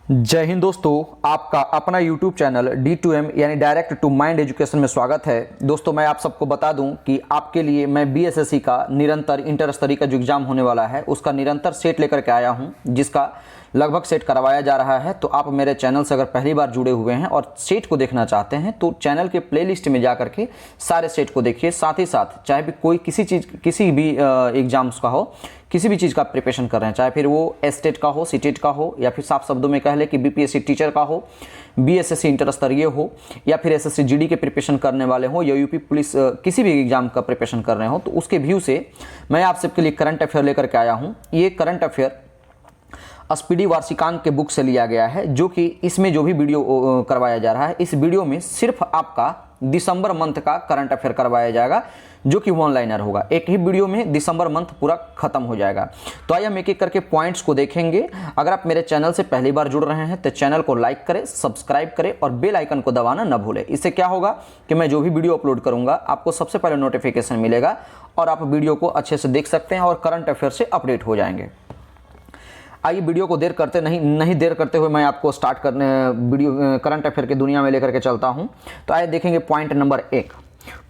जय हिंद दोस्तों, आपका अपना YouTube चैनल D2M यानी डायरेक्ट टू माइंड एजुकेशन में स्वागत है। दोस्तों, मैं आप सबको बता दूं कि आपके लिए मैं BSSC का निरंतर इंटर स्तरीय का जो एग्ज़ाम होने वाला है उसका निरंतर सेट लेकर के आया हूं, जिसका लगभग सेट करवाया जा रहा है। तो आप मेरे चैनल से अगर पहली बार जुड़े हुए हैं और सेट को देखना चाहते हैं तो चैनल के प्लेलिस्ट में जा करके सारे सेट को देखिए। साथ ही साथ चाहे भी कोई किसी भी एग्जाम्स का हो, किसी भी चीज़ का प्रिपरेशन कर रहे हैं, चाहे फिर वो एस्टेट का हो, सीटेट का हो, या फिर साफ शब्दों में कह ले कि BPSC टीचर का हो, BSSC इंटर स्तरीय हो, या फिर SSC GD के प्रिपरेशन करने वाले हो, या यूपी पुलिस किसी भी एग्जाम का प्रिपरेशन कर रहे हो, तो उसके व्यू से मैं आप सबके लिए करंट अफेयर लेकर के आया हूँ। ये करंट अफेयर SPD वार्षिकांक के बुक से लिया गया है, जो कि इसमें जो भी वीडियो करवाया जा रहा है, इस वीडियो में सिर्फ आपका दिसंबर मंथ का करंट अफेयर करवाया जाएगा, जो कि वन लाइनर होगा। एक ही वीडियो में दिसंबर मंथ पूरा खत्म हो जाएगा। तो आइए हम एक एक करके पॉइंट्स को देखेंगे। अगर आप मेरे चैनल से पहली बार जुड़ रहे हैं तो चैनल को लाइक करें, सब्सक्राइब करें और बेल आइकन को दबाना न भूलें। इससे क्या होगा कि मैं जो भी वीडियो अपलोड करूंगा आपको सबसे पहले नोटिफिकेशन मिलेगा और आप वीडियो को अच्छे से देख सकते हैं और करंट अफेयर से अपडेट हो जाएंगे। आइए वीडियो को नहीं देर करते हुए मैं आपको स्टार्ट करने वीडियो करंट अफेयर की दुनिया में लेकर के चलता हूं। तो आइए देखेंगे पॉइंट नंबर 1।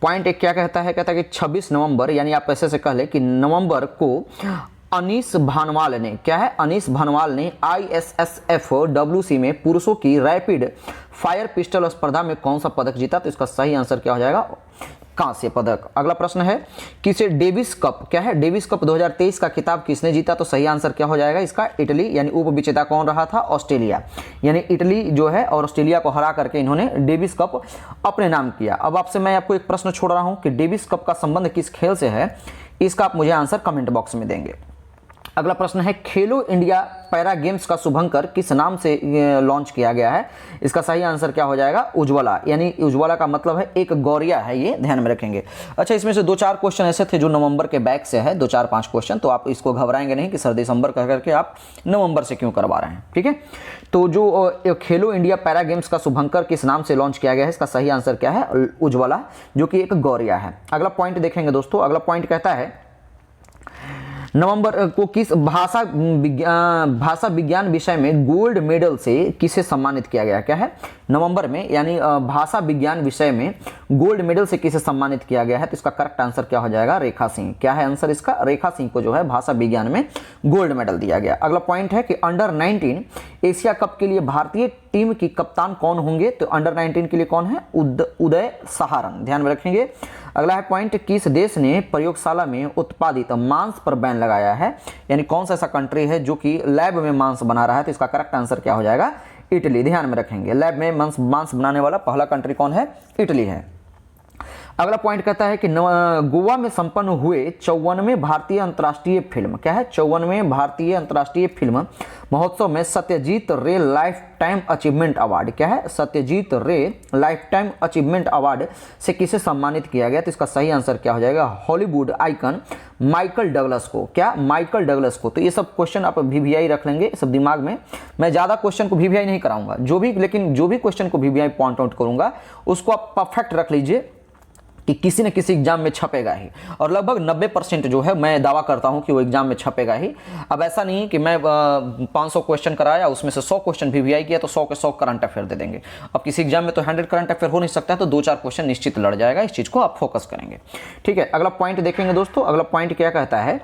पॉइंट 1 क्या कहता है? कहता है कि 26 नवंबर, यानी आप ऐसे से कह लें कि नवंबर को अनीस भानवाल ने, क्या है, अनीस भानवाल ने ISSF WC में पुरुषों की रैपिड फायर पिस्टल स्पर्धा में कौन सा पदक जीता? तो इसका सही आंसर क्या हो जाएगा? कांस्य पदक। अगला प्रश्न है किसे डेविस कप, क्या है, डेविस कप 2023 का खिताब किसने जीता? तो सही आंसर क्या हो जाएगा इसका? इटली, यानी उप विजेता कौन रहा था? ऑस्ट्रेलिया, यानी इटली जो है और ऑस्ट्रेलिया को हरा करके इन्होंने डेविस कप अपने नाम किया। अब आपसे मैं आपको एक प्रश्न छोड़ रहा हूं कि डेविस कप का संबंध किस खेल से है, इसका आप मुझे आंसर कमेंट बॉक्स में देंगे। अगला प्रश्न है खेलो इंडिया पैरा गेम्स का शुभंकर किस नाम से लॉन्च किया गया है? इसका सही आंसर क्या हो जाएगा? उज्ज्वला, यानी उज्ज्वला का मतलब है एक गौरिया है, ये ध्यान में रखेंगे। अच्छा, इसमें से 2-4 क्वेश्चन ऐसे थे जो नवंबर के बैक से है, 2-4-5 क्वेश्चन, तो आप इसको घबराएंगे नहीं कि सर दिसंबर कह करके आप नवंबर से क्यों करवा रहे हैं, ठीक है। तो जो खेलो इंडिया पैरा गेम्स का शुभंकर किस नाम से लॉन्च किया गया है, इसका सही आंसर क्या है? उज्ज्वला, जो कि एक गौरिया है। अगला पॉइंट देखेंगे दोस्तों। अगला पॉइंट कहता है नवंबर को किस भाषा विज्ञान विषय में गोल्ड मेडल से किसे सम्मानित किया गया? क्या है, नवंबर में, यानी भाषा विज्ञान विषय में गोल्ड मेडल से किसे सम्मानित किया गया है? तो इसका करेक्ट आंसर क्या हो जाएगा? रेखा सिंह। क्या है आंसर इसका? रेखा सिंह को जो है भाषा विज्ञान में गोल्ड मेडल दिया गया। अगला पॉइंट है कि अंडर 19 एशिया कप के लिए भारतीय टीम की कप्तान कौन होंगे? तो अंडर 19 के लिए कौन है? उदय सहारन, ध्यान में रखेंगे। अगला है पॉइंट किस देश ने प्रयोगशाला में उत्पादित मांस पर बैन लगाया है? यानी कौन सा ऐसा कंट्री है जो कि लैब में मांस बना रहा है? तो इसका करेक्ट आंसर क्या हो जाएगा? इटली, ध्यान में रखेंगे। लैब में मांस बनाने वाला पहला कंट्री कौन है? इटली है। अगला पॉइंट कहता है कि गोवा में संपन्न हुए 54वें भारतीय अंतर्राष्ट्रीय फिल्म, क्या है, 54वें भारतीय अंतर्राष्ट्रीय फिल्म महोत्सव में सत्यजीत रे लाइफ टाइम अचीवमेंट अवार्ड, क्या है, सत्यजीत रे लाइफ टाइम अचीवमेंट अवार्ड से किसे सम्मानित किया गया? तो इसका सही आंसर क्या हो जाएगा? हॉलीवुड आइकन माइकल डगलस को। क्या? माइकल डगलस को। तो ये सब क्वेश्चन आप VVI रख लेंगे सब दिमाग में। मैं ज़्यादा क्वेश्चन को VVI नहीं कराऊंगा, लेकिन जो भी क्वेश्चन को VVI पॉइंट आउट करूंगा उसको आप परफेक्ट रख लीजिए कि किसी न किसी एग्जाम में छपेगा ही, और लगभग 90% जो है मैं दावा करता हूं कि वो एग्जाम में छपेगा ही। अब ऐसा नहीं कि मैं 500 क्वेश्चन कराया उसमें से 100 क्वेश्चन VVI किया तो 100 के 100 करंट अफेयर दे देंगे। अब किसी एग्जाम में तो 100 करंट अफेयर हो नहीं सकता है, तो 2-4 क्वेश्चन निश्चित लड़ जाएगा। इस चीज़ को आप फोकस करेंगे, ठीक है। अगला पॉइंट देखेंगे दोस्तों। अगला पॉइंट क्या कहता है?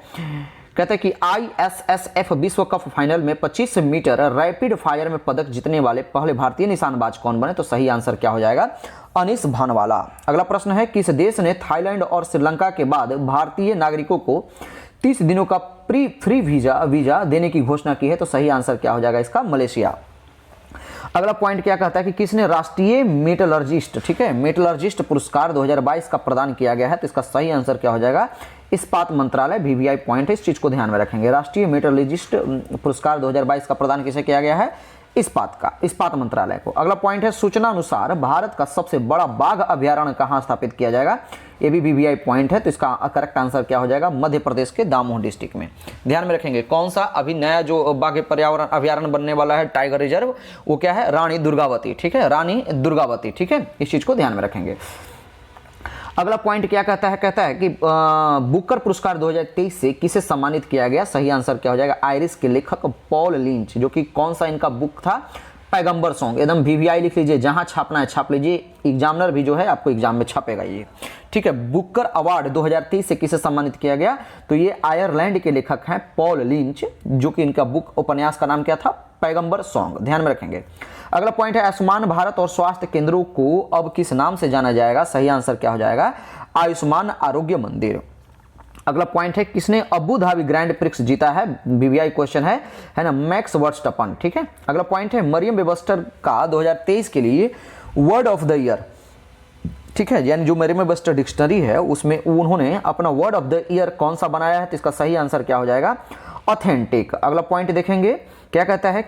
कहते हैं कि ISSF विश्व कप फाइनल में 25 मीटर रैपिड फायर में पदक जीतने वाले पहले भारतीय निशानबाज कौन बने? तो सही आंसर क्या हो जाएगा? अनीस भानवाला। अगला प्रश्न है किस देश ने थाईलैंड और श्रीलंका के बाद भारतीय नागरिकों को 30 दिनों का फ्री वीजा देने की घोषणा की है? तो सही आंसर क्या हो जाएगा इसका? मलेशिया। अगला पॉइंट क्या कहता है कि किसने राष्ट्रीय मेटलर्जिस्ट, ठीक है, मेटलर्जिस्ट पुरस्कार 2022 का प्रदान किया गया है? तो इसका सही आंसर क्या हो जाएगा? इस्पात मंत्रालय। VVI पॉइंट है, इस चीज को ध्यान में रखेंगे। राष्ट्रीय मेटलर्जिस्ट पुरस्कार 2022 का प्रदान किसे किया गया है? इस्पात मंत्रालय को। अगला पॉइंट है सूचना अनुसार भारत का सबसे बड़ा बाघ अभ्यारण्य कहां स्थापित किया जाएगा? ये भी VVI पॉइंट है, तो इसका करेक्ट आंसर क्या हो जाएगा? मध्य प्रदेश के दामोह डिस्ट्रिक्ट में। ध्यान में रखेंगे कौन सा अभी नया जो बाघ पर्यावरण अभ्यारण्य बनने वाला है, टाइगर रिजर्व, वो क्या है? रानी दुर्गावती, ठीक है, रानी दुर्गावती, ठीक है, इस चीज को ध्यान में रखेंगे। अगला पॉइंट क्या कहता है, कहता है कि बुकर पुरस्कार 2023 से किसे सम्मानित किया गया। सही आंसर क्या हो जाएगा, आयरिश के लेखक पॉल लिंच, जो कि कौन सा इनका बुक था, पैगंबर सॉन्ग। एकदम VVI लिख लीजिए, जहां छापना है छाप लीजिए, एग्जामिनर भी जो है आपको एग्जाम में छापेगा ये, ठीक है। बुकर अवार्ड 2023 से किसे सम्मानित किया गया, तो ये आयरलैंड के लेखक हैं पॉल लिंच, जो कि इनका बुक उपन्यास का नाम क्या था, पैगंबर सॉन्ग, ध्यान में रखेंगे। अगला पॉइंट है आयुष्मान भारत और स्वास्थ्य केंद्रों को अब किस नाम से जाना जाएगा। सही आंसर क्या हो जाएगा, आयुष्मान आरोग्य मंदिर। अगला पॉइंट है किसने अबू धाबी ग्रैंड प्रिक्स जीता है, VVI क्वेश्चन है ना, मैक्स वर्स्टपन, ठीक है। अगला पॉइंट है मरियम वेबस्टर का 2023 के लिए वर्ड ऑफ द ईयर, ठीक है, यानी जो मरियम वेबस्टर डिक्शनरी है उसमें उन्होंने अपना वर्ड ऑफ द ईयर कौन सा बनाया है, तो इसका सही आंसर क्या हो जाएगा, ऑथेंटिक। अगला पॉइंट देखेंगे क्या कहता है,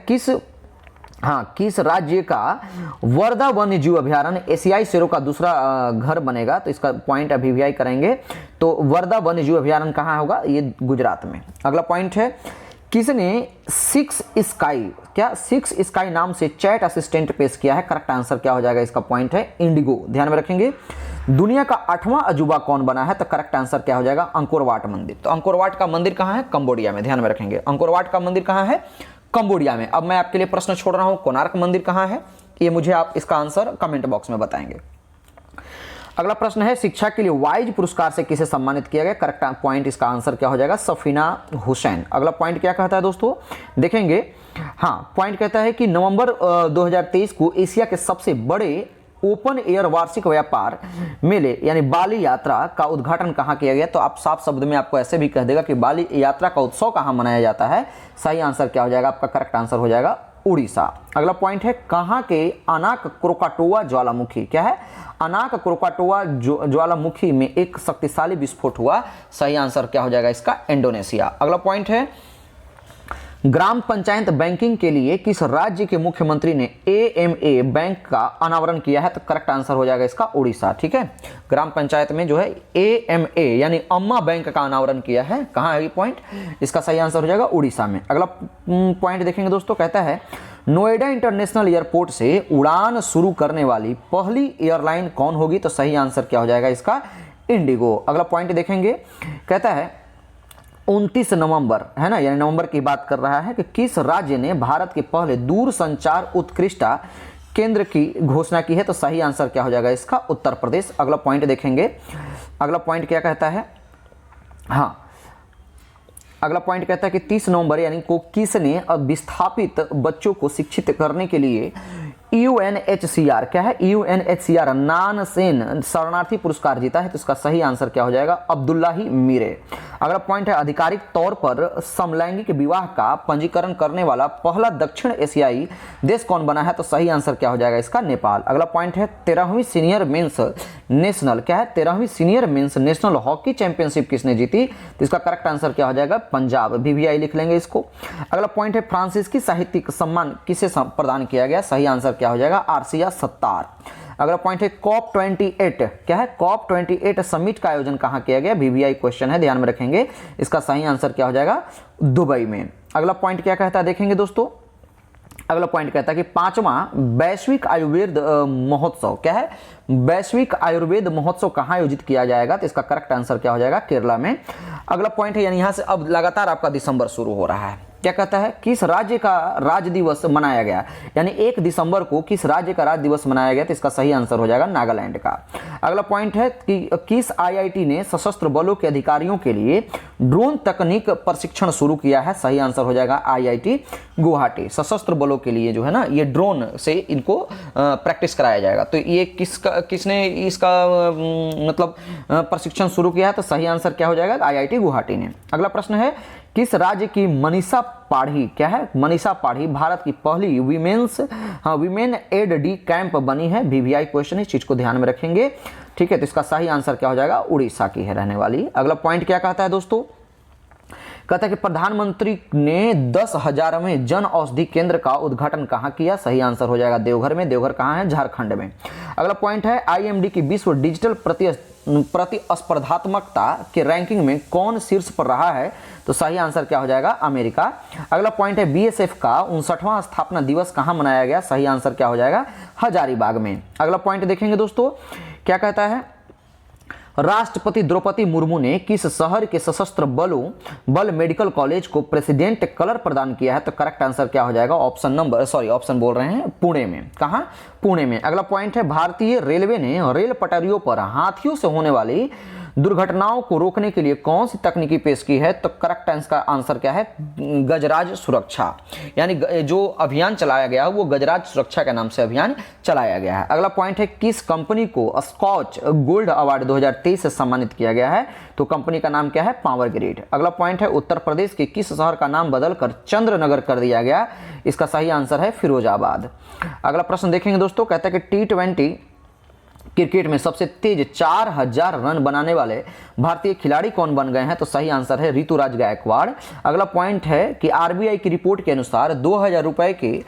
किस राज्य का वर्धा वन्य जीव अभयारण्य एशियाई शेरों का दूसरा घर बनेगा, तो इसका पॉइंट अभी VVI करेंगे। तो वर्धा वन्य जीव अभयारण्य कहाँ होगा, ये गुजरात में। अगला पॉइंट है किसने 6 स्काई नाम से चैट असिस्टेंट पेश किया है। करेक्ट आंसर क्या हो जाएगा, इसका पॉइंट है इंडिगो, ध्यान में रखेंगे। दुनिया का 8वां अजूबा कौन बना है, तो करेक्ट आंसर क्या हो जाएगा, अंकोर वाट मंदिर। तो अंकोर वाट का मंदिर कहाँ है, कंबोडिया में, ध्यान में रखेंगे। अंकोर वाट का मंदिर कहाँ है, कंबोडिया में। अब मैं आपके लिए प्रश्न छोड़ रहा हूं, कोणार्क मंदिर कहां है, ये मुझे आप इसका आंसर कमेंट बॉक्स में बताएंगे। अगला प्रश्न है शिक्षा के लिए वाइज पुरस्कार से किसे सम्मानित किया गया। करेक्ट पॉइंट इसका आंसर क्या हो जाएगा, सफीना हुसैन। अगला पॉइंट क्या कहता है दोस्तों, देखेंगे। हाँ, पॉइंट कहता है कि नवंबर 2023 को एशिया के सबसे बड़े ओपन एयर वार्षिक व्यापार मेले यानी बाली यात्रा का उद्घाटन कहाँ किया गया। तो आप साफ शब्द में आपको ऐसे भी कह देगा कि बाली यात्रा का उत्सव कहाँ मनाया जाता है। सही आंसर क्या हो जाएगा, आपका करेक्ट आंसर हो जाएगा उड़ीसा। अगला पॉइंट है कहाँ के अनाक क्रोकाटोआ ज्वालामुखी, क्या है, अनाक क्रोकाटोआ ज्वालामुखी में एक शक्तिशाली विस्फोट हुआ। सही आंसर क्या हो जाएगा इसका, इंडोनेशिया। अगला पॉइंट है ग्राम पंचायत बैंकिंग के लिए किस राज्य के मुख्यमंत्री ने AMA बैंक का अनावरण किया है। तो करेक्ट आंसर हो जाएगा इसका उड़ीसा, ठीक है। ग्राम पंचायत में जो है AMA यानी अम्मा बैंक का अनावरण किया है, कहाँ है ये पॉइंट, इसका सही आंसर हो जाएगा उड़ीसा में। अगला पॉइंट देखेंगे दोस्तों, कहता है नोएडा इंटरनेशनल एयरपोर्ट से उड़ान शुरू करने वाली पहली एयरलाइन कौन होगी। तो सही आंसर क्या हो जाएगा इसका, इंडिगो। अगला पॉइंट देखेंगे, कहता है 29 नवंबर, है ना, यानी नवंबर की बात कर रहा है कि किस राज्य ने भारत के पहले दूर संचार उत्कृष्टता केंद्र की घोषणा की है। तो सही आंसर क्या हो जाएगा इसका, उत्तर प्रदेश। अगला पॉइंट देखेंगे, अगला पॉइंट क्या कहता है, हाँ, अगला पॉइंट कहता है कि 30 नवंबर यानी को किसने विस्थापित बच्चों को शिक्षित करने के लिए UNHCR, क्या है, UNHCR नानसेन शरणार्थी पुरस्कार जीता है। तो इसका सही आंसर क्या हो जाएगा, अब्दुल्लाही मीरे। अगला पॉइंट है आधिकारिक तौर पर समलैंगिक विवाह का पंजीकरण करने वाला पहला दक्षिण एशियाई देश कौन बना है। तो सही आंसर क्या हो जाएगा इसका, नेपाल। अगला पॉइंट है 13वीं सीनियर मेंस नेशनल, क्या है, 13वीं senior men's national hockey championship किसने जीती। तो इसका करेक्ट आंसर क्या हो जाएगा, पंजाब, VVI लिख लेंगे इसको। अगला पॉइंट है फ्रांसीसी साहित्यिक सम्मान किसे प्रदान किया गया। सही आंसर क्या हो जाएगा, आर्सिया सत्तार। अगला पॉइंट है COP28, क्या है, COP28 समिट का आयोजन कहां किया गया, VVI क्वेश्चन है, ध्यान में रखेंगे। इसका सही आंसर क्या हो जाएगा, दुबई में। अगला पॉइंट क्या कहता है देखेंगे दोस्तों, अगला पॉइंट कहता है कि 5वां वैश्विक आयुर्वेद महोत्सव, क्या है, वैश्विक आयुर्वेद महोत्सव कहाँ आयोजित किया जाएगा। तो इसका करेक्ट आंसर क्या हो जाएगा, केरला में। अगला पॉइंट है यानी यहां से अब लगातार आपका दिसंबर शुरू हो रहा है। क्या कहता है किस राज्य का राज्य दिवस मनाया गया, यानी 1 दिसंबर को किस राज्य का राज्य दिवस मनाया गया। तो इसका सही आंसर हो जाएगा नागालैंड का। अगला पॉइंट है कि किस IIT ने सशस्त्र बलों के अधिकारियों के लिए ड्रोन तकनीक प्रशिक्षण शुरू किया है। सही आंसर हो जाएगा IIT गुवाहाटी। सशस्त्र बलों के लिए जो है ना, ये ड्रोन से इनको प्रैक्टिस कराया जाएगा। तो ये किसने इसका मतलब प्रशिक्षण शुरू किया है। तो सही आंसर क्या हो जाएगा, IIT गुवाहाटी ने। अगला प्रश्न है किस राज्य की मनीषा पाढ़ी, क्या है, मनीषा पाढ़ी भारत की पहली वीमेन एड डी कैंप बनी है। VVI क्वेश्चन, इस चीज को ध्यान में रखेंगे, ठीक है। तो इसका सही आंसर क्या हो जाएगा, उड़ीसा की है रहने वाली। अगला पॉइंट क्या कहता है दोस्तों, कहता है कि प्रधानमंत्री ने 10,000वें जन औषधि केंद्र का उद्घाटन कहाँ किया। सही आंसर हो जाएगा देवघर में। देवघर कहाँ है, झारखंड में। अगला पॉइंट है IMD की विश्व डिजिटल प्रतिस्पर्धात्मकता के रैंकिंग में कौन शीर्ष पर रहा है। तो सही आंसर क्या हो जाएगा, अमेरिका। अगला पॉइंट है BSF का 59वां स्थापना दिवस कहाँ मनाया गया। सही आंसर क्या हो जाएगा, हजारीबाग में। अगला पॉइंट देखेंगे दोस्तों, क्या कहता है राष्ट्रपति द्रौपदी मुर्मू ने किस शहर के सशस्त्र बल मेडिकल कॉलेज को प्रेसिडेंट कलर प्रदान किया है? तो करेक्ट आंसर क्या हो जाएगा? ऑप्शन बोल रहे हैं पुणे में। कहाँ? पुणे में। अगला पॉइंट है, भारतीय रेलवे ने रेल पटरियों पर हाथियों से होने वाली दुर्घटनाओं को रोकने के लिए कौन सी तकनीकी पेश की है? तो करेक्ट आंसर क्या है? गजराज सुरक्षा, यानी जो अभियान चलाया गया है वो गजराज सुरक्षा के नाम से अभियान चलाया गया है। अगला पॉइंट है, किस कंपनी को स्कॉच गोल्ड अवार्ड 2023 से सम्मानित किया गया है? तो कंपनी का नाम क्या है? Power grid. अगला पॉइंट है, उत्तर प्रदेश के किस शहर का नाम बदलकर चंद्रनगर कर दिया गया? इसका सही आंसर है फिरोजाबाद। अगला प्रश्न देखेंगे दोस्तों, कहता है कि T20 क्रिकेट में सबसे तेज 4000 रन बनाने वाले भारतीय खिलाड़ी कौन बन गए हैं? तो सही आंसर है ऋतुराज गायकवाड़। अगला पॉइंट है कि आरबीआई की रिपोर्ट के अनुसार 2000 रुपए के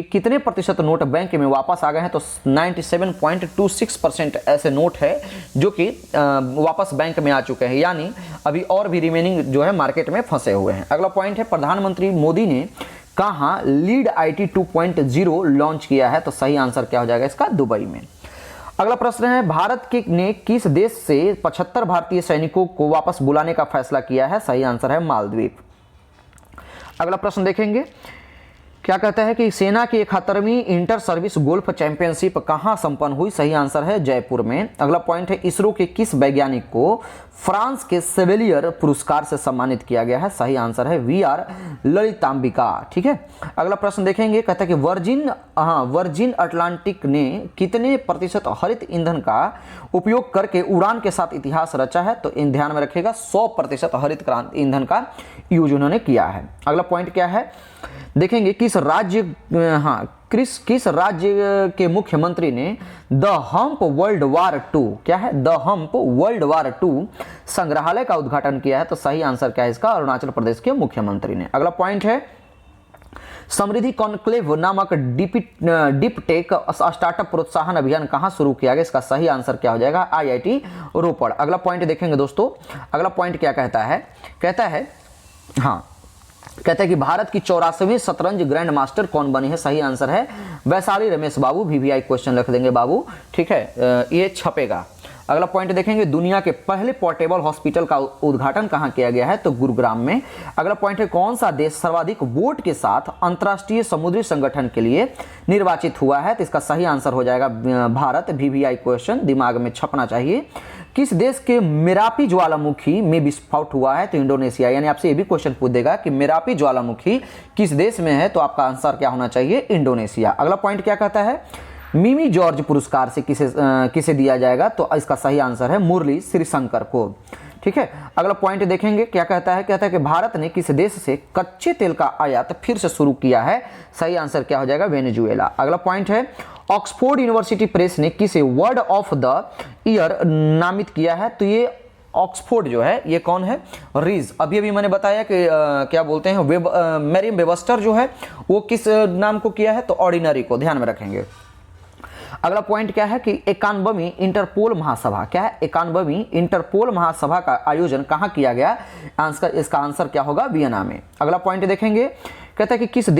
कितने प्रतिशत नोट बैंक में वापस आ गए हैं? तो 97.26% ऐसे नोट है जो कि वापस बैंक में आ चुके हैं, यानी अभी और भी रिमेनिंग जो है मार्केट में फंसे हुए हैं। अगला पॉइंट है, प्रधानमंत्री मोदी ने कहाँ लीड IT 2.0 लॉन्च किया है? तो सही आंसर क्या हो जाएगा इसका? दुबई में। अगला प्रश्न है, भारत ने किस देश से 75 भारतीय सैनिकों को वापस बुलाने का फैसला किया है? सही आंसर है मालदीव। अगला प्रश्न देखेंगे, क्या कहता है कि सेना की 71वीं इंटर सर्विस गोल्फ चैंपियनशिप कहां संपन्न हुई? सही आंसर है जयपुर में। अगला पॉइंट है, इसरो के किस वैज्ञानिक को फ्रांस के सेवेलियर पुरस्कार से सम्मानित किया गया है? सही आंसर है VR ललितांबिका। ठीक है। अगला प्रश्न देखेंगे, कहता है कि वर्जिन अटलांटिक ने कितने प्रतिशत हरित ईंधन का उपयोग करके उड़ान के साथ इतिहास रचा है? तो इन ध्यान में रखिएगा 100% हरित क्रांति ईंधन का यूज उन्होंने किया है। अगला पॉइंट क्या है देखेंगे, किस राज्य के मुख्यमंत्री ने द हम्प वर्ल्ड वार 2 क्या है? द हम्प वर्ल्ड वार 2 संग्रहालय का उद्घाटन किया है? तो सही आंसर क्या है इसका? अरुणाचल प्रदेश के मुख्यमंत्री ने। अगला पॉइंट है, समृद्धि कॉन्क्लेव नामक डीप टेक स्टार्टअप प्रोत्साहन अभियान कहां शुरू किया गया? इसका सही आंसर क्या हो जाएगा? IIT रोपड़। अगला पॉइंट देखेंगे दोस्तों, अगला पॉइंट क्या कहता है? कहता है कि भारत की 84वीं शतरंज ग्रैंड मास्टर कौन बनी है? सही आंसर है वैशाली रमेश बाबू। VVI क्वेश्चन लिख देंगे बाबू। ठीक है, ये छपेगा। अगला पॉइंट देखेंगे, दुनिया के पहले पोर्टेबल हॉस्पिटल का उद्घाटन कहां किया गया है? तो गुरुग्राम में। अगला पॉइंट है, कौन सा देश सर्वाधिक वोट के साथ अंतर्राष्ट्रीय समुद्री संगठन के लिए निर्वाचित हुआ है? तो इसका सही आंसर हो जाएगा भारत। VVI क्वेश्चन दिमाग में छपना चाहिए। किस देश के मेरापी ज्वालामुखी में विस्फोट हुआ है? तो इंडोनेशिया। यानी आपसे ये भी क्वेश्चन पूछ देगा कि मेरापी ज्वालामुखी किस देश में है? तो आपका आंसर क्या होना चाहिए? इंडोनेशिया। अगला पॉइंट क्या कहता है, मिमी जॉर्ज पुरस्कार से किसे दिया जाएगा? तो इसका सही आंसर है मुरली श्रीशंकर को। ठीक है। अगला पॉइंट देखेंगे, क्या कहता है? कहता है कि भारत ने किस देश से कच्चे तेल का आयात फिर से शुरू किया है? सही आंसर क्या हो जाएगा? वेनेजुएला। अगला पॉइंट है, ऑक्सफोर्ड यूनिवर्सिटी प्रेस ने किसे वर्ड ऑफ द ईयर नामित किया है? तो ये ऑक्सफोर्ड जो है ये कौन है? रीज। अभी मैंने बताया कि क्या बोलते हैं मेरियम वेबस्टर जो है वो किस नाम को किया है? तो ऑर्डिनरी को। ध्यान में रखेंगे। अगला पॉइंट क्या है कि 91वीं इंटरपोल महासभा क्या है? 91वीं इंटरपोल महासभा का आयोजन कहां किया गया? इसका आंसर क्या होगा? वियना में। अगला पॉइंट देखेंगे, कहता है कि किस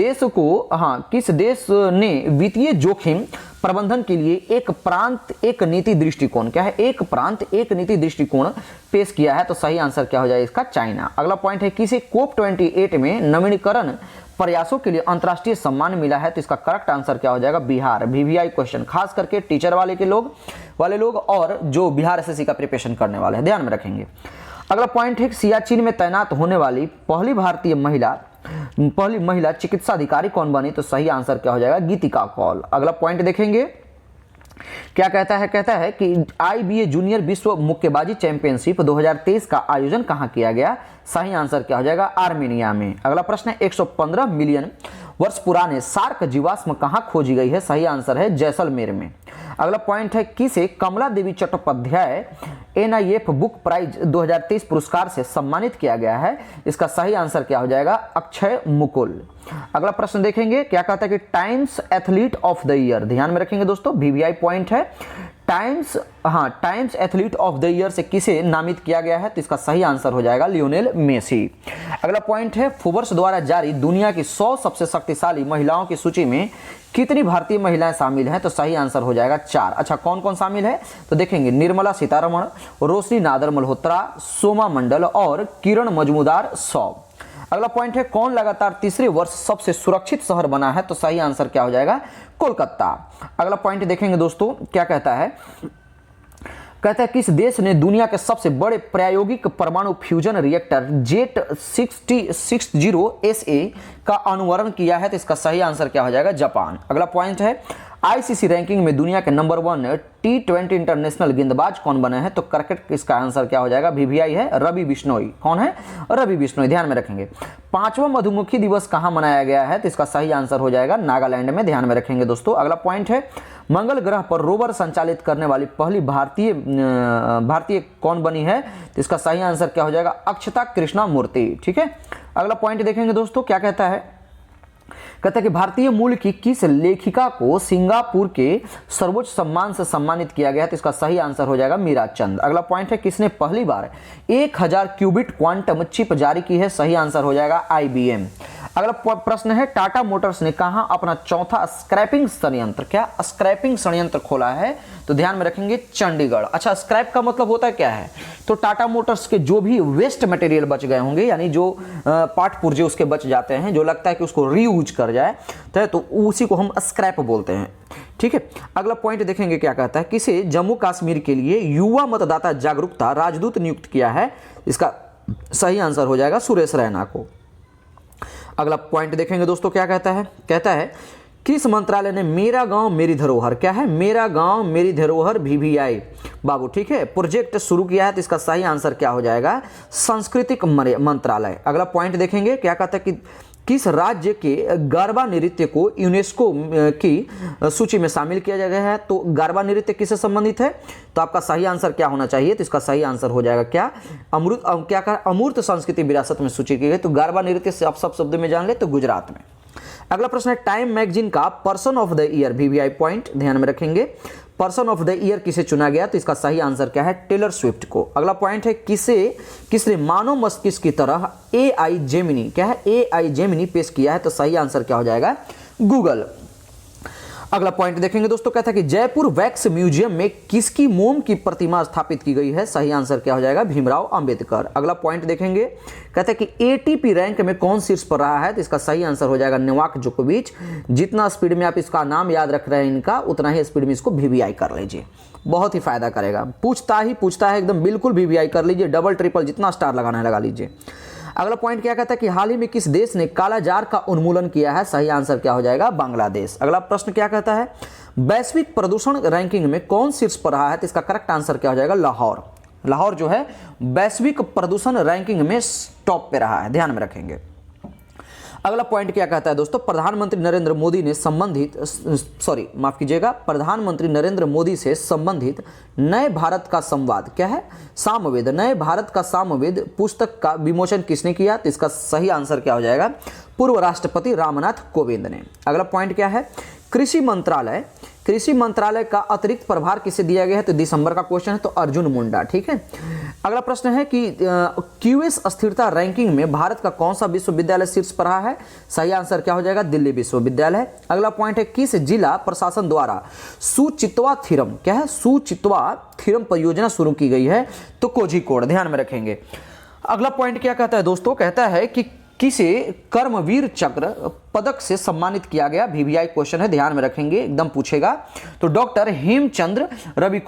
देश ने वित्तीय जोखिम प्रबंधन के लिए एक प्रांत एक नीति दृष्टिकोण क्या है? एक प्रांत एक नीति दृष्टिकोण पेश किया है? तो सही आंसर क्या हो जाएगा इसका? चाइना। अगला पॉइंट है, किसे COP28 में नवीनीकरण प्रयासों के लिए अंतर्राष्ट्रीय सम्मान मिला है? तो इसका करेक्ट आंसर क्या हो जाएगा? बिहार। VVI क्वेश्चन खास करके टीचर वाले लोग और जो बिहार SSC का प्रिपरेशन करने वाले हैं, ध्यान में रखेंगे। अगला पॉइंट है, सियाचिन में तैनात होने वाली पहली भारतीय महिला चिकित्सा अधिकारी कौन बनी? तो सही आंसर क्या हो जाएगा? गीतिका कौल। अगला पॉइंट देखेंगे, क्या कहता है? कहता है कि IBA जूनियर विश्व मुक्केबाजी चैंपियनशिप 2023 का आयोजन कहां किया गया? सही आंसर क्या हो जाएगा? आर्मेनिया में। अगला प्रश्न है, 115 मिलियन वर्ष पुराने सार्क जीवाश्म कहां खोजी गई है? सही आंसर है जैसलमेर में। अगला पॉइंट है, किसे कमला देवी चट्टोपाध्याय NIF बुक प्राइज 2023 पुरस्कार से सम्मानित किया गया है? इसका सही आंसर क्या हो जाएगा? अक्षय मुकुल। अगला प्रश्न देखेंगे, क्या कहता है कि times athlete of the year. ध्यान में रखेंगे दोस्तों, VVI पॉइंट है। Times athlete of the year से किसे नामित किया गया है? तो इसका सही आंसर हो जाएगा लियोनेल मेसी। अगला पॉइंट है, फोर्ब्स द्वारा जारी दुनिया की 100 सबसे शक्तिशाली महिलाओं की सूची में कितनी भारतीय महिलाएं शामिल हैं? तो सही आंसर हो जाएगा 4। अच्छा, कौन कौन शामिल है? तो देखेंगे निर्मला सीतारमण, रोशनी नादर मल्होत्रा, सोमा मंडल और किरण मजूमदार सौ। अगला पॉइंट है कौन लगातार तीसरे वर्ष सबसे सुरक्षित शहर बना है? तो सही आंसर क्या हो जाएगा? कोलकाता। अगला पॉइंट देखेंगे दोस्तों, क्या कहता है? कहता है किस देश ने दुनिया के सबसे बड़े प्रायोगिक परमाणु फ्यूजन रिएक्टर जेट 60SA का अनुवरण किया है? तो इसका सही आंसर क्या हो जाएगा? जापान। अगला पॉइंट है आईसीसी रैंकिंग में दुनिया के नंबर 1 T20 इंटरनेशनल गेंदबाज कौन बने हैं? तो क्रिकेट इसका आंसर क्या हो जाएगा? VVI है, रवि बिश्नोई। कौन है? रवि बिश्नोई, ध्यान में रखेंगे। 5वां मधुमक्खी दिवस कहां मनाया गया है? तो इसका सही आंसर हो जाएगा नागालैंड में, ध्यान में रखेंगे दोस्तों। अगला पॉइंट है मंगल ग्रह पर रोवर संचालित करने वाली पहली भारतीय कौन बनी है? तो इसका सही आंसर क्या हो जाएगा? अक्षता कृष्णा मूर्ति। ठीक है, अगला पॉइंट देखेंगे दोस्तों, क्या कहता है? कहता है कि भारतीय मूल की किस लेखिका को सिंगापुर के सर्वोच्च सम्मान से सम्मानित किया गया? तो इसका सही आंसर हो जाएगा मीरा चंद। अगला पॉइंट है किसने पहली बार 1000 क्यूबिट क्वांटम चिप जारी की है? सही आंसर हो जाएगा IBM। अगला प्रश्न है टाटा मोटर्स ने कहां अपना चौथा स्क्रैपिंग संयंत्र, क्या स्क्रैपिंग संयंत्र खोला है? तो ध्यान में रखेंगे चंडीगढ़। अच्छा, स्क्रैप का मतलब होता है क्या है? तो टाटा मोटर्स के जो भी वेस्ट मटेरियल बच गए होंगे, यानी जो पार्ट पुर्जे उसके बच जाते हैं, जो लगता है कि उसको रीयूज कर जाए, तो उसी को हम स्क्रैप बोलते हैं। ठीक है, अगला पॉइंट देखेंगे क्या कहता है? किसे जम्मू कश्मीर के लिए युवा मतदाता जागरूकता राजदूत नियुक्त किया है? इसका सही आंसर हो जाएगा सुरेश रैना को। अगला पॉइंट देखेंगे दोस्तों, क्या कहता है? कहता है किस मंत्रालय ने मेरा गांव मेरी धरोहर, क्या है? मेरा गांव मेरी धरोहर VVI बाबू, ठीक है, प्रोजेक्ट शुरू किया है? तो इसका सही आंसर क्या हो जाएगा? सांस्कृतिक मंत्रालय। अगला पॉइंट देखेंगे, क्या कहता है कि किस राज्य के गरबा नृत्य को यूनेस्को की सूची में शामिल किया गया है? तो गरबा नृत्य किससे संबंधित है? तो आपका सही आंसर क्या होना चाहिए? तो इसका सही आंसर हो जाएगा क्या? अमूर्त संस्कृति विरासत में सूची की गई। तो गरबा नृत्य से आप सब शब्द में जान ले तो गुजरात में। अगला प्रश्न है टाइम मैगजीन का person of the year VVI point, ध्यान में रखेंगे। पर्सन ऑफ द ईयर किसे चुना गया? तो इसका सही आंसर क्या है? टेलर स्विफ्ट को। अगला पॉइंट है किसने मानव मस्तिष्क की तरह AI जेमिनी, क्या है? AI जेमिनी पेश किया है? तो सही आंसर क्या हो जाएगा? गूगल। अगला पॉइंट देखेंगे दोस्तों, कहता है कि जयपुर वैक्स म्यूजियम में किसकी मोम की प्रतिमा स्थापित की गई है? सही आंसर क्या हो जाएगा? भीमराव अंबेडकर। अगला पॉइंट देखेंगे, कहता है कि ATP रैंक में कौन शीर्ष पर रहा है? तो इसका सही आंसर हो जाएगा नोवाक जोकोविच। जितना स्पीड में आप इसका नाम याद रख रहे हैं इनका, उतना ही स्पीड में इसको VVI कर लीजिए, बहुत ही फायदा करेगा। पूछता है एकदम, बिल्कुल VVI कर लीजिए, डबल ट्रिपल जितना स्टार लगाना है लगा लीजिए। अगला पॉइंट क्या कहता है कि हाल ही में किस देश ने कालाजार का उन्मूलन किया है? सही आंसर क्या हो जाएगा? बांग्लादेश। अगला प्रश्न क्या कहता है वैश्विक प्रदूषण रैंकिंग में कौन शीर्ष पर रहा है? तो इसका करेक्ट आंसर क्या हो जाएगा? लाहौर। लाहौर जो है वैश्विक प्रदूषण रैंकिंग में टॉप पे रहा है, ध्यान में रखेंगे। अगला पॉइंट क्या कहता है दोस्तों? प्रधानमंत्री नरेंद्र मोदी से संबंधित नए भारत का संवाद, क्या है? सामवेद, नए भारत का सामवेद पुस्तक का विमोचन किसने किया? तो इसका सही आंसर क्या हो जाएगा? पूर्व राष्ट्रपति रामनाथ कोविंद ने। अगला पॉइंट क्या है? कृषि मंत्रालय का अतिरिक्त प्रभार किसे दिया गया है? तो दिसंबर का क्वेश्चन है, तो अर्जुन मुंडा। ठीक है, अगला प्रश्न है कि QS स्थिरता रैंकिंग में भारत का कौन सा विश्वविद्यालय शीर्ष पर रहा है? सही आंसर क्या हो जाएगा? दिल्ली विश्वविद्यालय। अगला पॉइंट है किस जिला प्रशासन द्वारा सुचित्वा थीरम, क्या है? सुचित्वा थीरम परियोजना शुरू की गई है? तो कोझिकोड, ध्यान में रखेंगे। अगला पॉइंट क्या कहता है दोस्तों? कहता है कि किसे कर्मवीर चक्र पदक से सम्मानित किया गया? VVI क्वेश्चन है, ध्यान में रखेंगे, एकदम पूछेगा। तो डॉक्टर हेमचंद्र रवि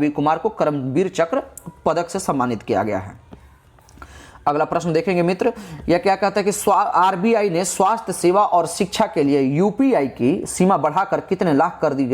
कुमार को कर्मवीर चक्र पदक से सम्मानित किया गया है। अगला प्रश्न देखेंगे मित्र, यह क्या कहता है कि RBI ने स्वास्थ्य सेवा और शिक्षा के लिए UPI की सीमा बढ़ाकर कितने लाख कर दी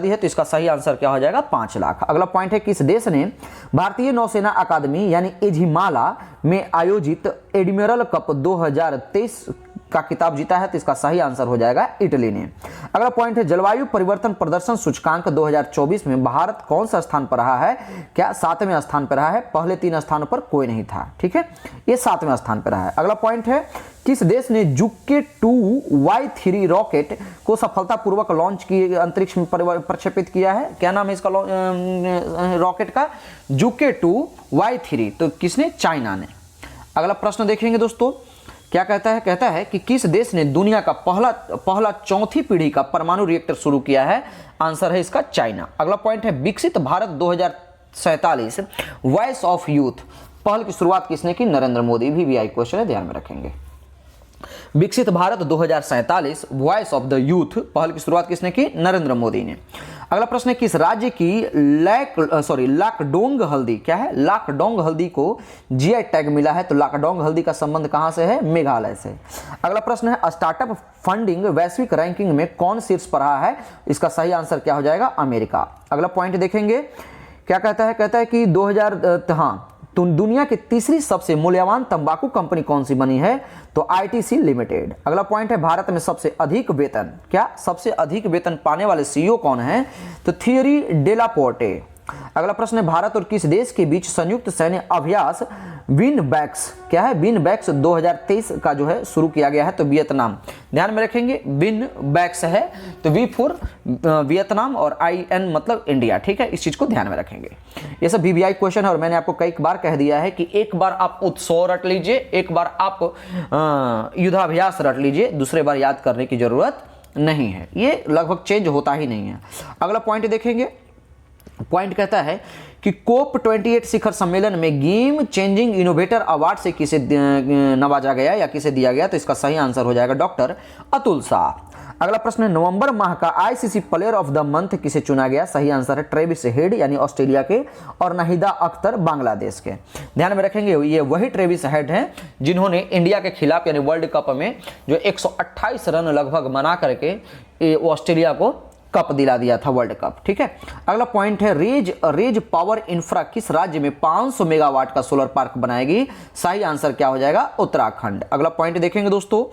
है? तो इसका सही आंसर क्या हो जाएगा? 5 लाख। अगला पॉइंट है किस देश ने भारतीय नौसेना अकादमी यानी एझिमाला में आयोजित एडमिरल कप 2023 का खिताब जीता है? तो इसका सही आंसर हो जाएगा इटली ने। अगला पॉइंट है जलवायु परिवर्तन प्रदर्शन सूचकांक 2024 में भारत कौन सा स्थान पर रहा है? क्या 7वें स्थान पर रहा है? पहले 3 स्थानों पर कोई नहीं था। ठीक है, ये 7वें स्थान पर रहा है। अगला पॉइंट है किस देश ने जुके 2Y3 रॉकेट को सफलतापूर्वक लॉन्च किए अंतरिक्ष में प्रक्षेपित किया है? क्या नाम है इसका रॉकेट का? जुके 2Y3। तो किसने? चाइना ने। अगला प्रश्न देखेंगे दोस्तों, क्या कहता है कि किस देश ने दुनिया का पहला चौथी पीढ़ी का परमाणु रिएक्टर शुरू किया है? आंसर है इसका चाइना। अगला पॉइंट है विकसित भारत 2047 वॉइस ऑफ यूथ पहल की शुरुआत किसने की? नरेंद्र मोदी। VVI क्वेश्चन है, ध्यान में रखेंगे। विकसित Bharat 2047 voice of the youth पहल की शुरुआत किसने की? नरेंद्र मोदी ने। अगला प्रश्न है किस राज्य की लाकडोंग हल्दी, क्या है? लाकडोंग हल्दी को GI टैग मिला है। तो लाकडोंग हल्दी का संबंध कहां से है? मेघालय से। अगला प्रश्न है स्टार्टअप फंडिंग वैश्विक रैंकिंग में कौन शीर्ष पर रहा है? इसका सही आंसर क्या हो जाएगा? अमेरिका। अगला पॉइंट देखेंगे, क्या कहता है कि 2000 तो दुनिया की तीसरी सबसे मूल्यवान तंबाकू कंपनी कौन सी बनी है? तो ITC लिमिटेड। अगला पॉइंट है भारत में सबसे अधिक वेतन, क्या सबसे अधिक वेतन पाने वाले CEO कौन है? तो थियरी डेलापोर्टे। अगला प्रश्न है भारत और किस देश के बीच संयुक्त सैन्य अभ्यास विनबैक्स, क्या है? विनबैक्स 2023 का जो है शुरू किया गया है। तो वियतनाम। ध्यान में रखेंगे विनबैक्स है तो V फॉर वियतनाम और IN मतलब इंडिया। ठीक है, इस चीज को ध्यान में रखेंगे। ये सब VVI क्वेश्चन है और मैंने आपको कई बार कह दिया है कि एक बार आप उत्सव रट लीजिए, एक बार आप युद्धाभ्यास रट लीजिए, दूसरे बार याद करने की जरूरत नहीं है। ये लगभग चेंज होता ही नहीं है। अगला पॉइंट देखेंगे, पॉइंट कहता है कि कोप 28 शिखर सम्मेलन में गेम चेंजिंग इनोवेटर अवार्ड से किसे नवाजा गया या किसे दिया गया? तो इसका सही आंसर हो जाएगा डॉक्टर अतुल शाह। अगला प्रश्न है नवंबर माह का ICC player of the month किसे चुना गया? सही आंसर है ट्रेविस हेड यानी ऑस्ट्रेलिया के और नाहिदा अख्तर बांग्लादेश के। ध्यान में रखेंगे ये वही ट्रेविस हेड हैं जिन्होंने इंडिया के खिलाफ यानी वर्ल्ड कप में जो 128 रन लगभग बना करके ऑस्ट्रेलिया को कप दिला दिया था, वर्ल्ड कप। ठीक है, अगला पॉइंट है रेज पावर इंफ्रा किस राज्य में 500 मेगावाट का सोलर पार्क बनाएगी? सही आंसर क्या हो जाएगा? उत्तराखंड। अगला पॉइंट देखेंगे दोस्तों,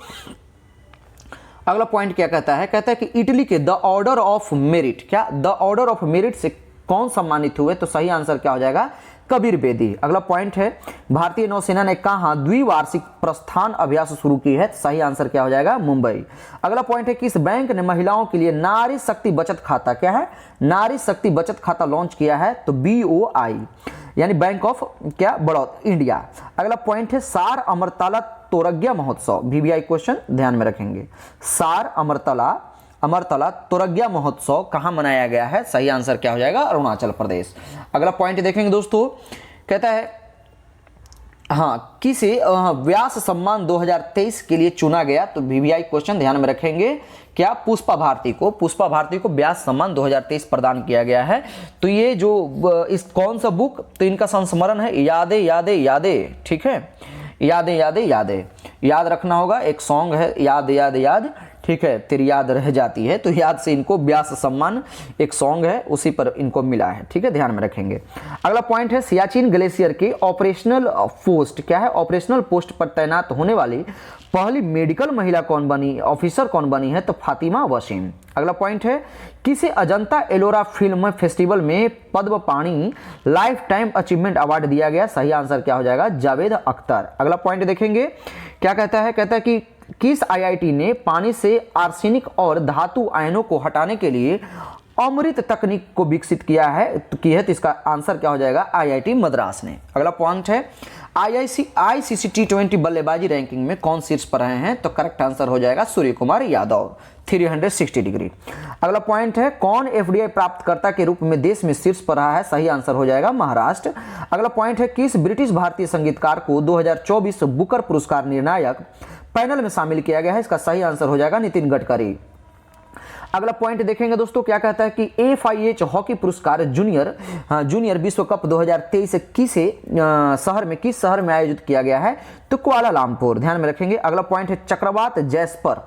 अगला पॉइंट क्या कहता है कि इटली के द ऑर्डर ऑफ मेरिट, क्या द ऑर्डर ऑफ मेरिट से कौन सम्मानित हुए? तो सही आंसर क्या हो जाएगा? कबीर बेदी। अगला पॉइंट है भारतीय नौसेना ने कहां द्विवार्षिक प्रस्थान अभ्यास शुरू की है? सही आंसर क्या हो जाएगा? मुंबई। अगला पॉइंट है किस बैंक ने महिलाओं के लिए नारी शक्ति बचत खाता, क्या है? नारी शक्ति बचत खाता लॉन्च किया है? तो BOI यानी बैंक ऑफ क्या बड़ौदा इंडिया। अगला पॉइंट है सार अमरतला तोरग्या महोत्सव। VVI क्वेश्चन, ध्यान में रखेंगे। सार अमरतला तोरग्या महोत्सव कहां मनाया गया है? सही आंसर क्या हो जाएगा? अरुणाचल प्रदेश। अगला पॉइंट देखेंगे दोस्तों, कहता है किसे व्यास सम्मान 2023 के लिए चुना गया? तो VVI क्वेश्चन, ध्यान में रखेंगे। क्या पुष्पा भारती को व्यास सम्मान 2023 प्रदान किया गया है। तो ये जो इस कौन सा बुक? तो इनका संस्मरण है यादें। ठीक है, यादें याद रखना होगा। एक सॉन्ग है याद, ठीक है, तेरी याद रह जाती है। तो याद से इनको व्यास सम्मान एक सॉन्ग है उसी पर इनको मिला है। ठीक है, ध्यान में रखेंगे। अगला पॉइंट है सियाचिन ग्लेशियर के ऑपरेशनल पोस्ट, क्या है? ऑपरेशनल पोस्ट पर तैनात होने वाली पहली मेडिकल महिला ऑफिसर कौन बनी है? तो फातिमा वसीम। अगला पॉइंट है किसे अजंता एलोरा फिल्म फेस्टिवल में पद्म पाणी लाइफ टाइम अचीवमेंट अवार्ड दिया गया? सही आंसर क्या हो जाएगा? जावेद अख्तर। अगला पॉइंट देखेंगे, क्या कहता है कि किस IIT ने पानी से आर्सेनिक और धातु आयनों को हटाने के लिए अमृत तकनीक को विकसित किया है? तो इसका आंसर क्या हो जाएगा? IIT मद्रास ने। अगला पॉइंट है ICC T20 बल्लेबाजी रैंकिंग में कौन शीर्ष पर रहे हैं? तो करेक्ट आंसर हो जाएगा सूर्य कुमार यादव 360 डिग्री। अगला पॉइंट है कौन FDI प्राप्तकर्ता के रूप में देश में शीर्ष पर रहा है? सही आंसर हो जाएगा महाराष्ट्र। अगला पॉइंट है किस ब्रिटिश भारतीय संगीतकार को 2024 बुकर पुरस्कार निर्णायक पैनल में शामिल किया गया है? इसका सही आंसर हो जाएगा नितिन गडकरी। अगला पॉइंट देखेंगे दोस्तों, क्या कहता है कि FIH हॉकी पुरस्कार जूनियर विश्व कप 2023 किस शहर में आयोजित किया गया है? तो कुआलालंपुर। ध्यान में रखेंगे। अगला पॉइंट है चक्रवात जैस्पर,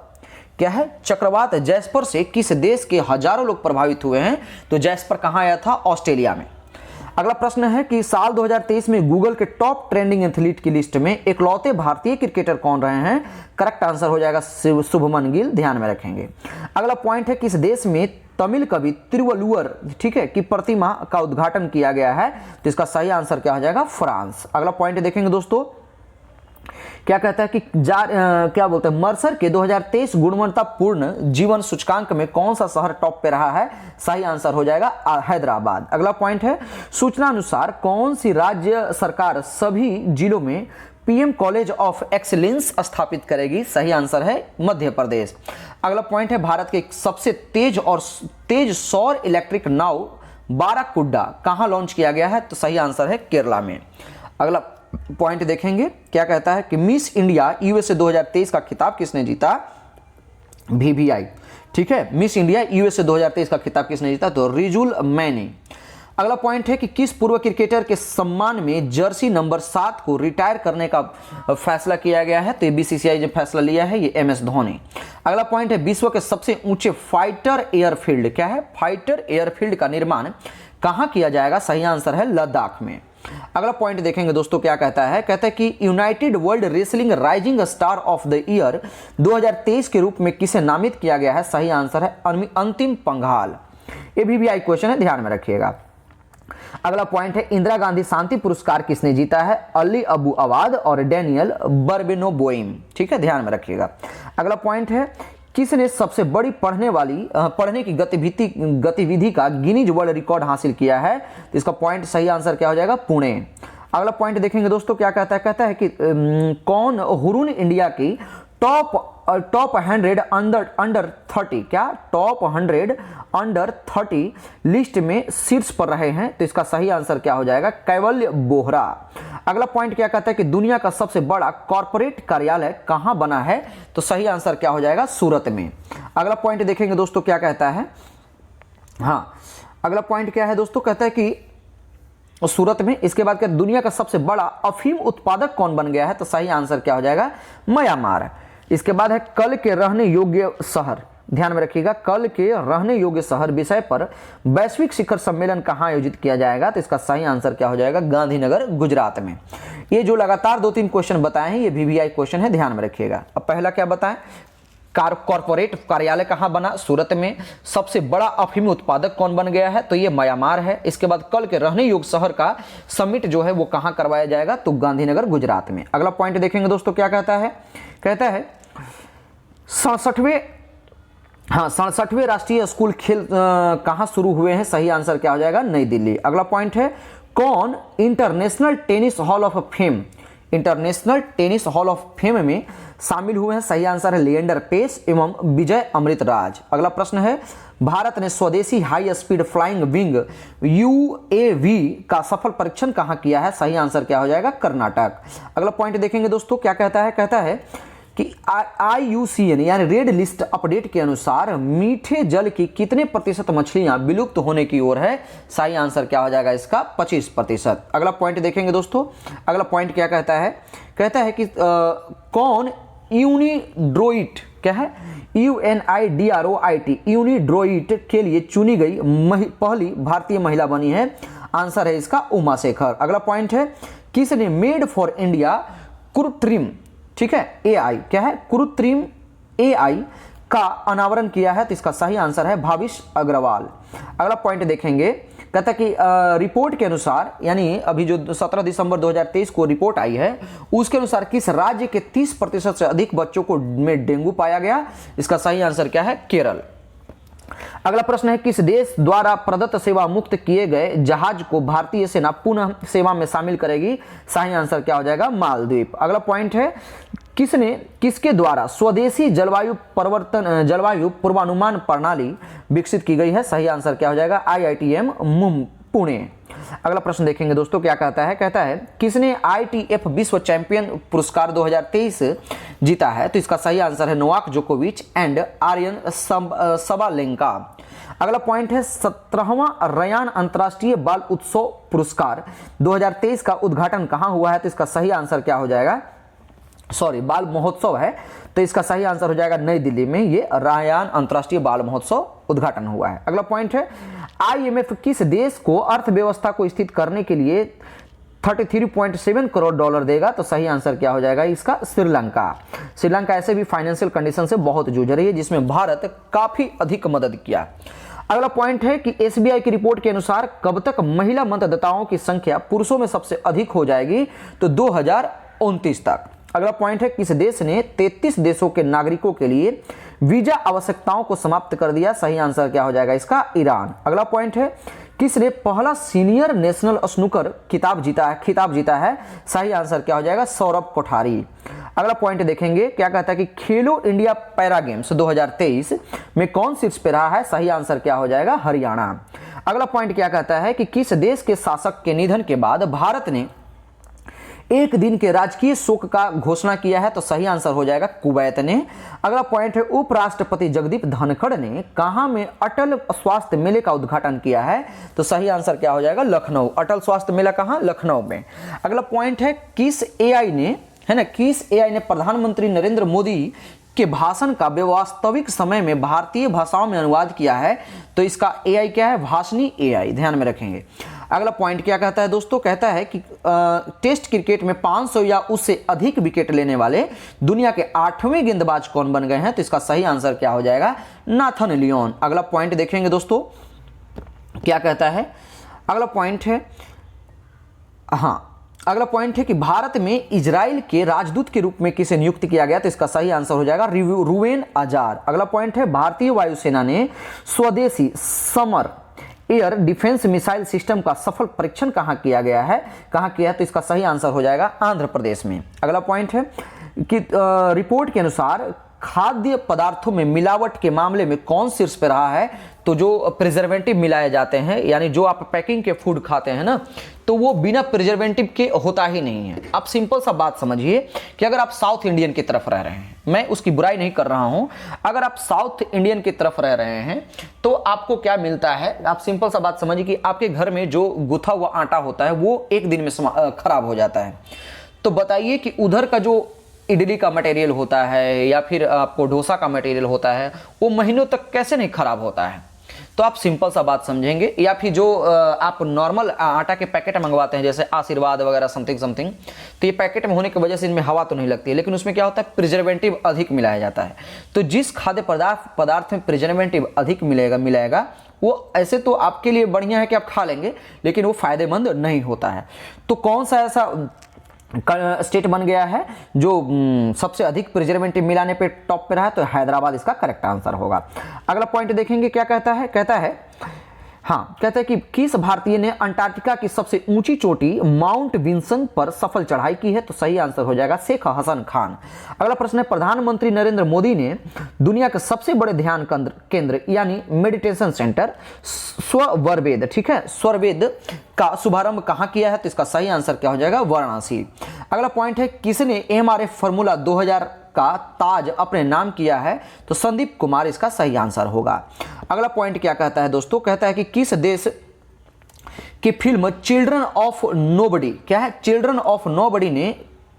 क्या है? चक्रवात जैस्पर से किस देश के हजारों लोग प्रभावित हुए हैं? तो जैस्पर कहां आया था? ऑस्ट्रेलिया में। अगला प्रश्न है कि साल 2023 में गूगल के टॉप ट्रेंडिंग एथलीट की लिस्ट में इकलौते भारतीय क्रिकेटर कौन रहे हैं? करेक्ट आंसर हो जाएगा शुभमन गिल। ध्यान में रखेंगे। अगला पॉइंट है किस देश में तमिल कवि तिरुवल्लुवर, ठीक है, की प्रतिमा का उद्घाटन किया गया है? तो इसका सही आंसर क्या हो जाएगा? फ्रांस। अगला पॉइंट देखेंगे दोस्तों, क्या कहता है कि क्या बोलते हैं मर्सर के 2023 गुणवत्तापूर्ण जीवन सूचकांक में कौन सा शहर टॉप पे रहा है? सही आंसर हो जाएगा हैदराबाद। अगला पॉइंट है सूचना अनुसार कौन सी राज्य सरकार सभी जिलों में पीएम कॉलेज ऑफ एक्सीलेंस स्थापित करेगी? सही आंसर है मध्य प्रदेश। अगला पॉइंट है भारत के सबसे तेज सौर इलेक्ट्रिक नाव बाराकुड्डा कहां लॉन्च किया गया है? तो सही आंसर है केरला में। अगला पॉइंट देखेंगे क्या कहता है कि मिस इंडिया यूएसए 2023 का खिताब किसने जीता? VVI, ठीक है। मिस इंडिया यूएसए 2023 का खिताब किसने जीता? तो रिजुल मैने। अगला पॉइंट है कि किस पूर्व क्रिकेटर के सम्मान में जर्सी नंबर 7 को रिटायर करने का फैसला किया गया है? तो ये बीसीसीआई ने फैसला लिया है, ये MS धोनी। अगला पॉइंट है विश्व के सबसे ऊंचे फाइटर एयरफील्ड, क्या है? फाइटर एयरफील्ड का निर्माण कहां किया जाएगा? सही आंसर है लद्दाख में। अगला पॉइंट देखेंगे दोस्तों क्या कहता है कि United world wrestling rising star of the year 2023 के रूप में किसे नामित किया गया है? सही आंसर है अंतिम पंघाल। ये VVI क्वेश्चन है, ध्यान में रखिएगा। अगला पॉइंट है इंदिरा गांधी शांति पुरस्कार किसने जीता है? अली अबू अवाद और डेनियल बर्बेनोबोइम, ठीक है, ध्यान में रखिएगा। अगला पॉइंट है किसने सबसे बड़ी पढ़ने की गतिविधि का गिनीज वर्ल्ड रिकॉर्ड हासिल किया है? तो इसका पॉइंट सही आंसर क्या हो जाएगा? पुणे। अगला पॉइंट देखेंगे दोस्तों क्या कहता है कि कौन हुरून इंडिया की टॉप 100 अंडर 30, क्या टॉप 100 अंडर 30 लिस्ट में शीर्ष पर रहे हैं? तो इसका सही आंसर क्या हो जाएगा? कैवल्य बोहरा। अगला पॉइंट क्या कहता है कि दुनिया का सबसे बड़ा कॉर्पोरेट कार्यालय कहां बना है? तो सही आंसर क्या हो जाएगा? सूरत में। अगला पॉइंट देखेंगे दोस्तों क्या कहता है, हाँ अगला पॉइंट क्या है दोस्तों, कहता है कि सूरत में। इसके बाद क्या दुनिया का सबसे बड़ा अफीम उत्पादक कौन बन गया है? तो सही आंसर क्या हो जाएगा? म्यांमार। इसके बाद है कल के रहने योग्य शहर, ध्यान में रखिएगा, कल के रहने योग्य शहर विषय पर वैश्विक शिखर सम्मेलन कहां आयोजित किया जाएगा? तो इसका सही आंसर क्या हो जाएगा? गांधीनगर, गुजरात में। ये जो लगातार 2-3 क्वेश्चन बताए हैं ये VVI क्वेश्चन है, ध्यान में रखिएगा। अब पहला क्या बताएं? कॉर्पोरेट कार्यालय कहां बना? सूरत में। सबसे बड़ा अफीम उत्पादक कौन बन गया है? तो ये म्यांमार है। इसके बाद कल के रहने योग्य शहर का समिट जो है वो कहां करवाया जाएगा? तो गांधीनगर, गुजरात में। अगला पॉइंट देखेंगे दोस्तों क्या कहता है, 67वें राष्ट्रीय स्कूल खेल कहां शुरू हुए हैं? सही आंसर क्या हो जाएगा? नई दिल्ली। अगला पॉइंट है कौन international tennis hall of fame में शामिल हुए हैं? सही आंसर है लिएंडर पेस एवं विजय अमृतराज। अगला प्रश्न है भारत ने स्वदेशी high speed flying wing UAV का सफल परीक्षण कहां किया है? सही आंसर क्या हो जाएगा? कर्नाटक। अगला पॉइंट देखेंगे दोस्तों क्या कहता है कि IUCN यानी रेड लिस्ट अपडेट के अनुसार मीठे जल की कितने प्रतिशत मछलियां विलुप्त होने की ओर है? सही आंसर क्या हो जाएगा इसका? 25%। अगला पॉइंट देखेंगे दोस्तों, अगला पॉइंट क्या कहता है कि कौन यूनिड्रोइट, क्या है? UNIDROIT यूनिड्रोइट के लिए चुनी गई पहली भारतीय महिला बनी है? आंसर है इसका उमा शेखर। अगला पॉइंट है किसने मेड फॉर इंडिया कृत्रिम, ठीक है, AI, क्या है? कृत्रिम AI का अनावरण किया है? तो इसका सही आंसर है भाविश अग्रवाल। अगला पॉइंट देखेंगे, कहता कि रिपोर्ट के अनुसार, यानी अभी जो 17 दिसंबर 2023 को रिपोर्ट आई है उसके अनुसार किस राज्य के 30% से अधिक बच्चों को में डेंगू पाया गया? इसका सही आंसर क्या है? केरल। अगला प्रश्न है किस देश द्वारा प्रदत्त सेवा मुक्त किए गए जहाज को भारतीय सेना पुनः सेवा में शामिल करेगी? सही आंसर क्या हो जाएगा? मालदीव। अगला पॉइंट है किसके द्वारा स्वदेशी जलवायु पूर्वानुमान प्रणाली विकसित की गई है? सही आंसर क्या हो जाएगा? IITM पुणे। अगला प्रश्न देखेंगे दोस्तों क्या कहता है किसने ITF विश्व चैंपियन पुरस्कार 2023 जीता है? तो इसका सही आंसर है नोवाक जोकोविच एंड आर्यन सबालेंका। अगला पॉइंट है 17वां रयान अंतर्राष्ट्रीय बाल उत्सव पुरस्कार 2023 का उद्घाटन कहां हुआ है? तो इसका सही आंसर क्या हो जाएगा? बाल महोत्सव है, तो इसका सही आंसर हो जाएगा नई दिल्ली में ये रयान अंतर्राष्ट्रीय बाल महोत्सव उद्घाटन हुआ है। अगला पॉइंट है IMF किस देश को अर्थव्यवस्था को स्थिर करने के लिए 33.7 करोड़ डॉलर देगा? तो सही आंसर क्या हो जाएगा इसका? श्रीलंका। श्रीलंका ऐसे भी फाइनेंशियल कंडीशन से बहुत जूझ रही है जिसमें भारत काफी अधिक मदद किया। अगला पॉइंट है कि SBI की रिपोर्ट के अनुसार कब तक महिला मतदाताओं की संख्या पुरुषों में सबसे अधिक हो जाएगी? तो 2029 तक। अगला पॉइंट है किस देश ने 33 देशों के नागरिकों के लिए वीजा आवश्यकताओं को समाप्त कर दिया? सही आंसर क्या हो जाएगा इसका? ईरान। अगला पॉइंट है किसने पहला सीनियर नेशनल स्नूकर खिताब जीता है? सही आंसर क्या हो जाएगा? सौरभ कोठारी। अगला पॉइंट देखेंगे, क्या कहता है कि खेलो इंडिया पैरा गेम्स 2023 में कौन शीर्ष पे रहा है? सही आंसर क्या हो जाएगा? हरियाणा। अगला पॉइंट क्या कहता है कि किस देश के शासक के निधन के बाद भारत ने एक दिन के राजकीय शोक का घोषणा किया है? तो सही आंसर हो जाएगा कुवैत ने। अगला पॉइंट है, उपराष्ट्रपति जगदीप धनखड़ ने कहां में अटल स्वास्थ्य मेले का उद्घाटन किया है? तो सही आंसर क्या हो जाएगा? लखनऊ। अटल स्वास्थ्य मेला कहां? लखनऊ में। अगला पॉइंट है, किस एआई ने प्रधानमंत्री नरेंद्र मोदी के भाषण का वास्तविक समय में भारतीय भाषाओं में अनुवाद किया है? तो इसका एआई क्या है? भाषणी एआई, ध्यान में रखेंगे। अगला पॉइंट क्या कहता है दोस्तों? कहता है कि टेस्ट क्रिकेट में 500 या उससे अधिक विकेट लेने वाले दुनिया के 8वें गेंदबाज कौन बन गए हैं? तो इसका सही आंसर क्या हो जाएगा? Nathan Lyon. अगला पॉइंट देखेंगे दोस्तों, क्या कहता है? अगला पॉइंट है कि भारत में इजराइल के राजदूत के रूप में किसे नियुक्त किया गया? तो इसका सही आंसर हो जाएगा रुवेन अजार। अगला पॉइंट है, भारतीय वायुसेना ने स्वदेशी summer air defence missile system का सफल परीक्षण कहां किया गया है? कहां किया है? तो इसका सही आंसर हो जाएगा आंध्र प्रदेश में। अगला पॉइंट है कि रिपोर्ट के अनुसार खाद्य पदार्थों में मिलावट के मामले में कौन शीर्ष पे रहा है? तो जो प्रिजर्वेटिव मिलाए जाते हैं, यानी जो आप पैकिंग के फूड खाते हैं ना, तो वो बिना प्रिजर्वेटिव के होता ही नहीं है। आप सिंपल सा बात समझिए कि अगर आप साउथ इंडियन की तरफ रह रहे हैं, मैं उसकी बुराई नहीं कर रहा हूं, अगर आप साउथ इंडियन की तरफ रह रहे हैं तो आपको क्या मिलता है? आप सिंपल सा बात समझिए कि आपके घर में जो गुथा हुआ आटा होता है वो एक दिन में खराब हो जाता है। तो बताइए कि उधर का जो इडली का मटेरियल होता है या फिर आपको डोसा का मटेरियल होता है, वो महीनों तक कैसे नहीं खराब होता है? तो आप सिंपल सा बात समझेंगे। या फिर जो आप नॉर्मल आटा के पैकेट मंगवाते हैं, जैसे आशीर्वाद वगैरह समथिंग, तो ये पैकेट में होने की वजह से इनमें हवा तो नहीं लगती है, लेकिन उसमें क्या होता है? प्रिजर्वेटिव अधिक मिलाया जाता है। तो जिस खाद्य पदार्थ में प्रिजर्वेटिव अधिक मिलाएगा वो ऐसे तो आपके लिए बढ़िया है कि आप खा लेंगे, लेकिन वो फायदेमंद नहीं होता है। तो कौन सा ऐसा स्टेट बन गया है जो सबसे अधिक प्रिजर्वेटिव मिलाने पे टॉप पे रहा है? तो हैदराबाद इसका करेक्ट आंसर होगा। अगला पॉइंट देखेंगे, क्या कहता है? कहता है कि किस भारतीय ने अंटार्कटिका की सबसे ऊंची चोटी माउंट विंसन पर सफल चढ़ाई की है? तो सही आंसर हो जाएगा शेख हसन खान। अगला प्रश्न है, प्रधानमंत्री नरेंद्र मोदी ने दुनिया के सबसे बड़े ध्यान केंद्र यानी मेडिटेशन सेंटर स्वरवेद, ठीक है, स्वरवेद का शुभारंभ कहां किया है? तो इसका सही आंसर क्या हो जाएगा? वाराणसी। अगला पॉइंट है, किसने एमआरएफ फॉर्मूला 2000 का ताज अपने नाम किया है? तो संदीप कुमार इसका सही आंसर होगा। अगला पॉइंट क्या कहता है दोस्तों? कहता है कि किस देश की फिल्म चिल्ड्रन ऑफ नोबडी, क्या है? चिल्ड्रन ऑफ नोबडी ने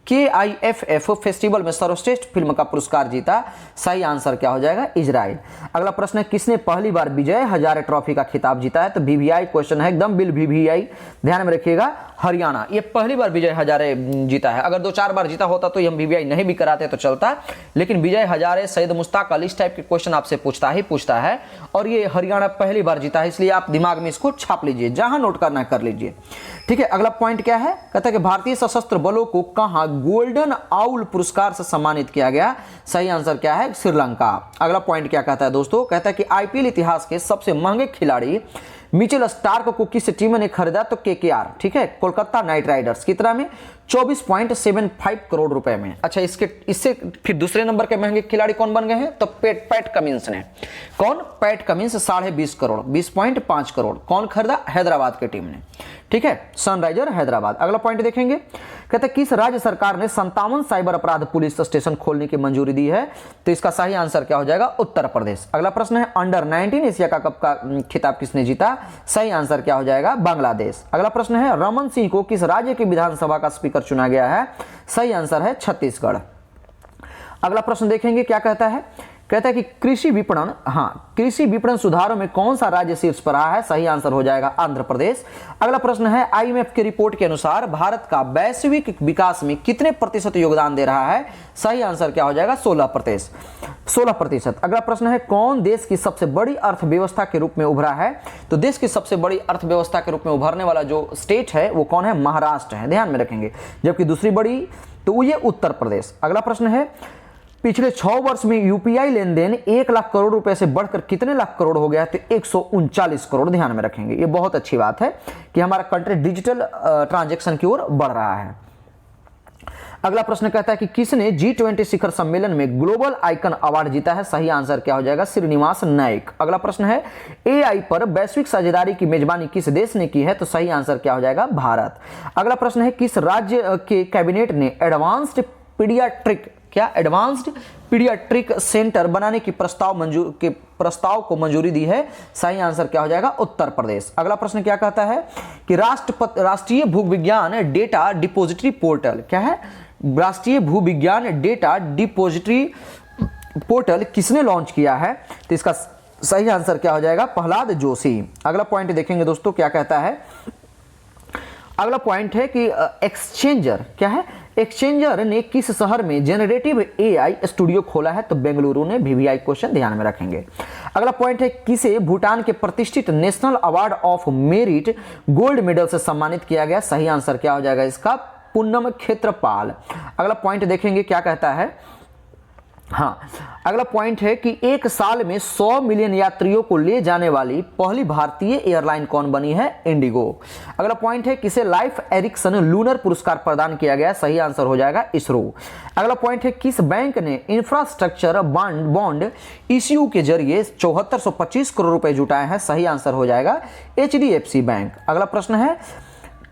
KIFF फेस्टिवल में सर्वश्रेष्ठ फिल्म का पुरस्कार जीता? सही आंसर क्या हो जाएगा? इजराइल। अगला प्रश्न है, किसने पहली बार विजय हजारे ट्रॉफी का खिताब जीता है? तो VVI क्वेश्चन है, एकदम बिल VVI, ध्यान में रखिएगा। हरियाणा ये पहली बार विजय हजारे जीता है। अगर 2-4 बार जीता होता तो हम VVI नहीं भी कराते तो चलता, लेकिन विजय हजारे, सैयद मुश्ताक अली, इस टाइप के क्वेश्चन आपसे पूछता है और ये हरियाणा पहली बार जीता है, इसलिए आप दिमाग में इसको छाप लीजिए, जहां नोट करना कर लीजिए, ठीक है। अगला पॉइंट क्या है? कहता है कि भारतीय सशस्त्र बलों को कहां गोल्डन आउल पुरस्कार से सम्मानित किया गया? सही आंसर क्या है? श्रीलंका। अगला पॉइंट क्या कहता है दोस्तों? कहता है कि IPL इतिहास के सबसे महंगे खिलाड़ी मिचेल स्टार्क को किस टीम ने खरीदा? तो KKR, ठीक है, कोलकाता नाइट राइडर्स। कितना में? 24.75 करोड़ रुपए में। अच्छा, इससे फिर दूसरे नंबर के महंगे खिलाड़ी कौन बन गए हैं? तो पैट कमिंस ने। कौन? PAT Cummins 20.5 crore, 20.5 crore. कौन खरीदा? हैदराबाद की टीम ने, ठीक है, सनराइजर हैदराबाद। अगला पॉइंट देखेंगे, कहते हैं किस राज्य सरकार ने 57 साइबर अपराध पुलिस स्टेशन खोलने की मंजूरी दी है? तो इसका सही आंसर क्या हो जाएगा? उत्तर प्रदेश। अगला प्रश्न है, अंडर 19 एशिया कप का खिताब किसने जीता? सही आंसर क्या हो जाएगा? बांग्लादेश। अगला प्रश्न है, रमन सिंह को किस राज्य की विधानसभा का स्पीकर चुना गया है? सही आंसर है छत्तीसगढ़। अगला प्रश्न देखेंगे, क्या कहता है? कहता है कि कृषि विपणन सुधारों में कौन सा राज्य शीर्ष पर रहा है? सही आंसर हो जाएगा आंध्र प्रदेश। अगला प्रश्न है, IMF की रिपोर्ट के अनुसार भारत का वैश्विक विकास में कितने प्रतिशत योगदान दे रहा है? सही आंसर क्या हो जाएगा? 16%। अगला प्रश्न है, कौन देश की सबसे बड़ी अर्थव्यवस्था के रूप में उभरा है? तो देश की सबसे बड़ी अर्थव्यवस्था के रूप में उभरने वाला जो स्टेट है वो कौन है? महाराष्ट्र है, ध्यान में रखेंगे। जबकि दूसरी बड़ी तो ये उत्तर प्रदेश। अगला प्रश्न है, पिछले 6 वर्ष में यूपीआई लेन देन 1 लाख करोड़ रुपए से बढ़कर कितने लाख करोड़ हो गया? तो 139 करोड़। ध्यान में रखेंगे, ये बहुत अच्छी बात है कि हमारा कंट्री डिजिटल ट्रांजैक्शन की ओर बढ़ रहा है। अगला प्रश्न कहता है कि किसने G20 शिखर सम्मेलन में ग्लोबल आइकन अवार्ड जीता है? सही आंसर क्या हो जाएगा? श्रीनिवास नायक। अगला प्रश्न है AI पर वैश्विक साझेदारी की मेजबानी किस देश ने की है? तो सही आंसर क्या हो जाएगा? भारत। अगला प्रश्न है किस राज्य के कैबिनेट ने एडवांस्ड पीडियाट्रिक सेंटर बनाने की प्रस्ताव को मंजूरी दी है? सही आंसर क्या हो जाएगा? उत्तर प्रदेश। अगला प्रश्न क्या कहता है कि राष्ट्रीय भूविज्ञान डेटा डिपोजिटरी पोर्टल क्या है? राष्ट्रीय भूविज्ञान डेटा डिपोजिटरी पोर्टल किसने लॉन्च किया है? तो इसका सही आंसर क्या हो जाएगा? प्रहलाद जोशी। अगला पॉइंट देखेंगे दोस्तों, क्या कहता है? अगला पॉइंट है कि एक्सचेंजर क्या है? एक्सचेंजर ने किस शहर में जेनरेटिव AI स्टूडियो खोला है? तो बेंगलुरु ने। VVI क्वेश्चन ध्यान में रखेंगे। अगला पॉइंट है किसे भूटान के प्रतिष्ठित national award of merit gold medal से सम्मानित किया गया? सही आंसर क्या हो जाएगा इसका? पूनम क्षेत्रपाल। अगला पॉइंट देखेंगे क्या कहता है? हाँ, अगला पॉइंट है कि एक साल में 100 मिलियन यात्रियों को ले जाने वाली पहली भारतीय एयरलाइन कौन बनी है? इंडिगो। अगला पॉइंट है किसे लाइफ एरिक्सन लूनर पुरस्कार प्रदान किया गया? सही आंसर हो जाएगा इसरो। अगला पॉइंट है किस बैंक ने इंफ्रास्ट्रक्चर बॉन्ड इश्यू के जरिए 7425 करोड़ रुपए जुटाए हैं? सही आंसर हो जाएगा HDFC बैंक। अगला प्रश्न है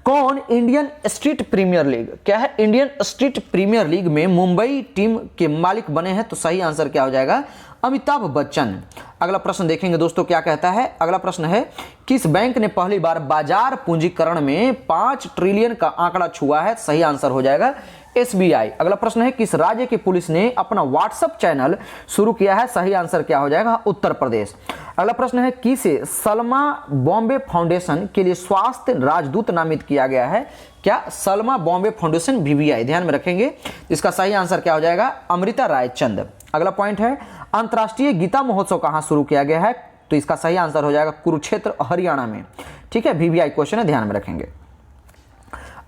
कौन इंडियन स्ट्रीट प्रीमियर लीग क्या है? इंडियन स्ट्रीट प्रीमियर लीग में मुंबई टीम के मालिक बने हैं? तो सही आंसर क्या हो जाएगा? अमिताभ बच्चन। अगला प्रश्न देखेंगे दोस्तों, क्या कहता है? अगला प्रश्न है किस बैंक ने पहली बार बाजार पूंजीकरण में 5 ट्रिलियन का आंकड़ा छुआ है? सही आंसर हो जाएगा SBI। अगला प्रश्न है किस राज्य की पुलिस ने अपना व्हाट्सएप चैनल शुरू किया है? सही आंसर क्या हो जाएगा? उत्तर प्रदेश। अगला प्रश्न है किसे सलमा बॉम्बे फाउंडेशन के लिए स्वास्थ्य राजदूत नामित किया गया है? क्या? Salma Bombay foundation VVI। ध्यान में रखेंगे, इसका सही आंसर क्या हो जाएगा? अमृता रायचंद। अगला पॉइंट है अंतर्राष्ट्रीय गीता महोत्सव कहां शुरू किया गया है? तो इसका सही आंसर हो जाएगा कुरुक्षेत्र हरियाणा में। ठीक है, VVI क्वेश्चन है, ध्यान में रखेंगे।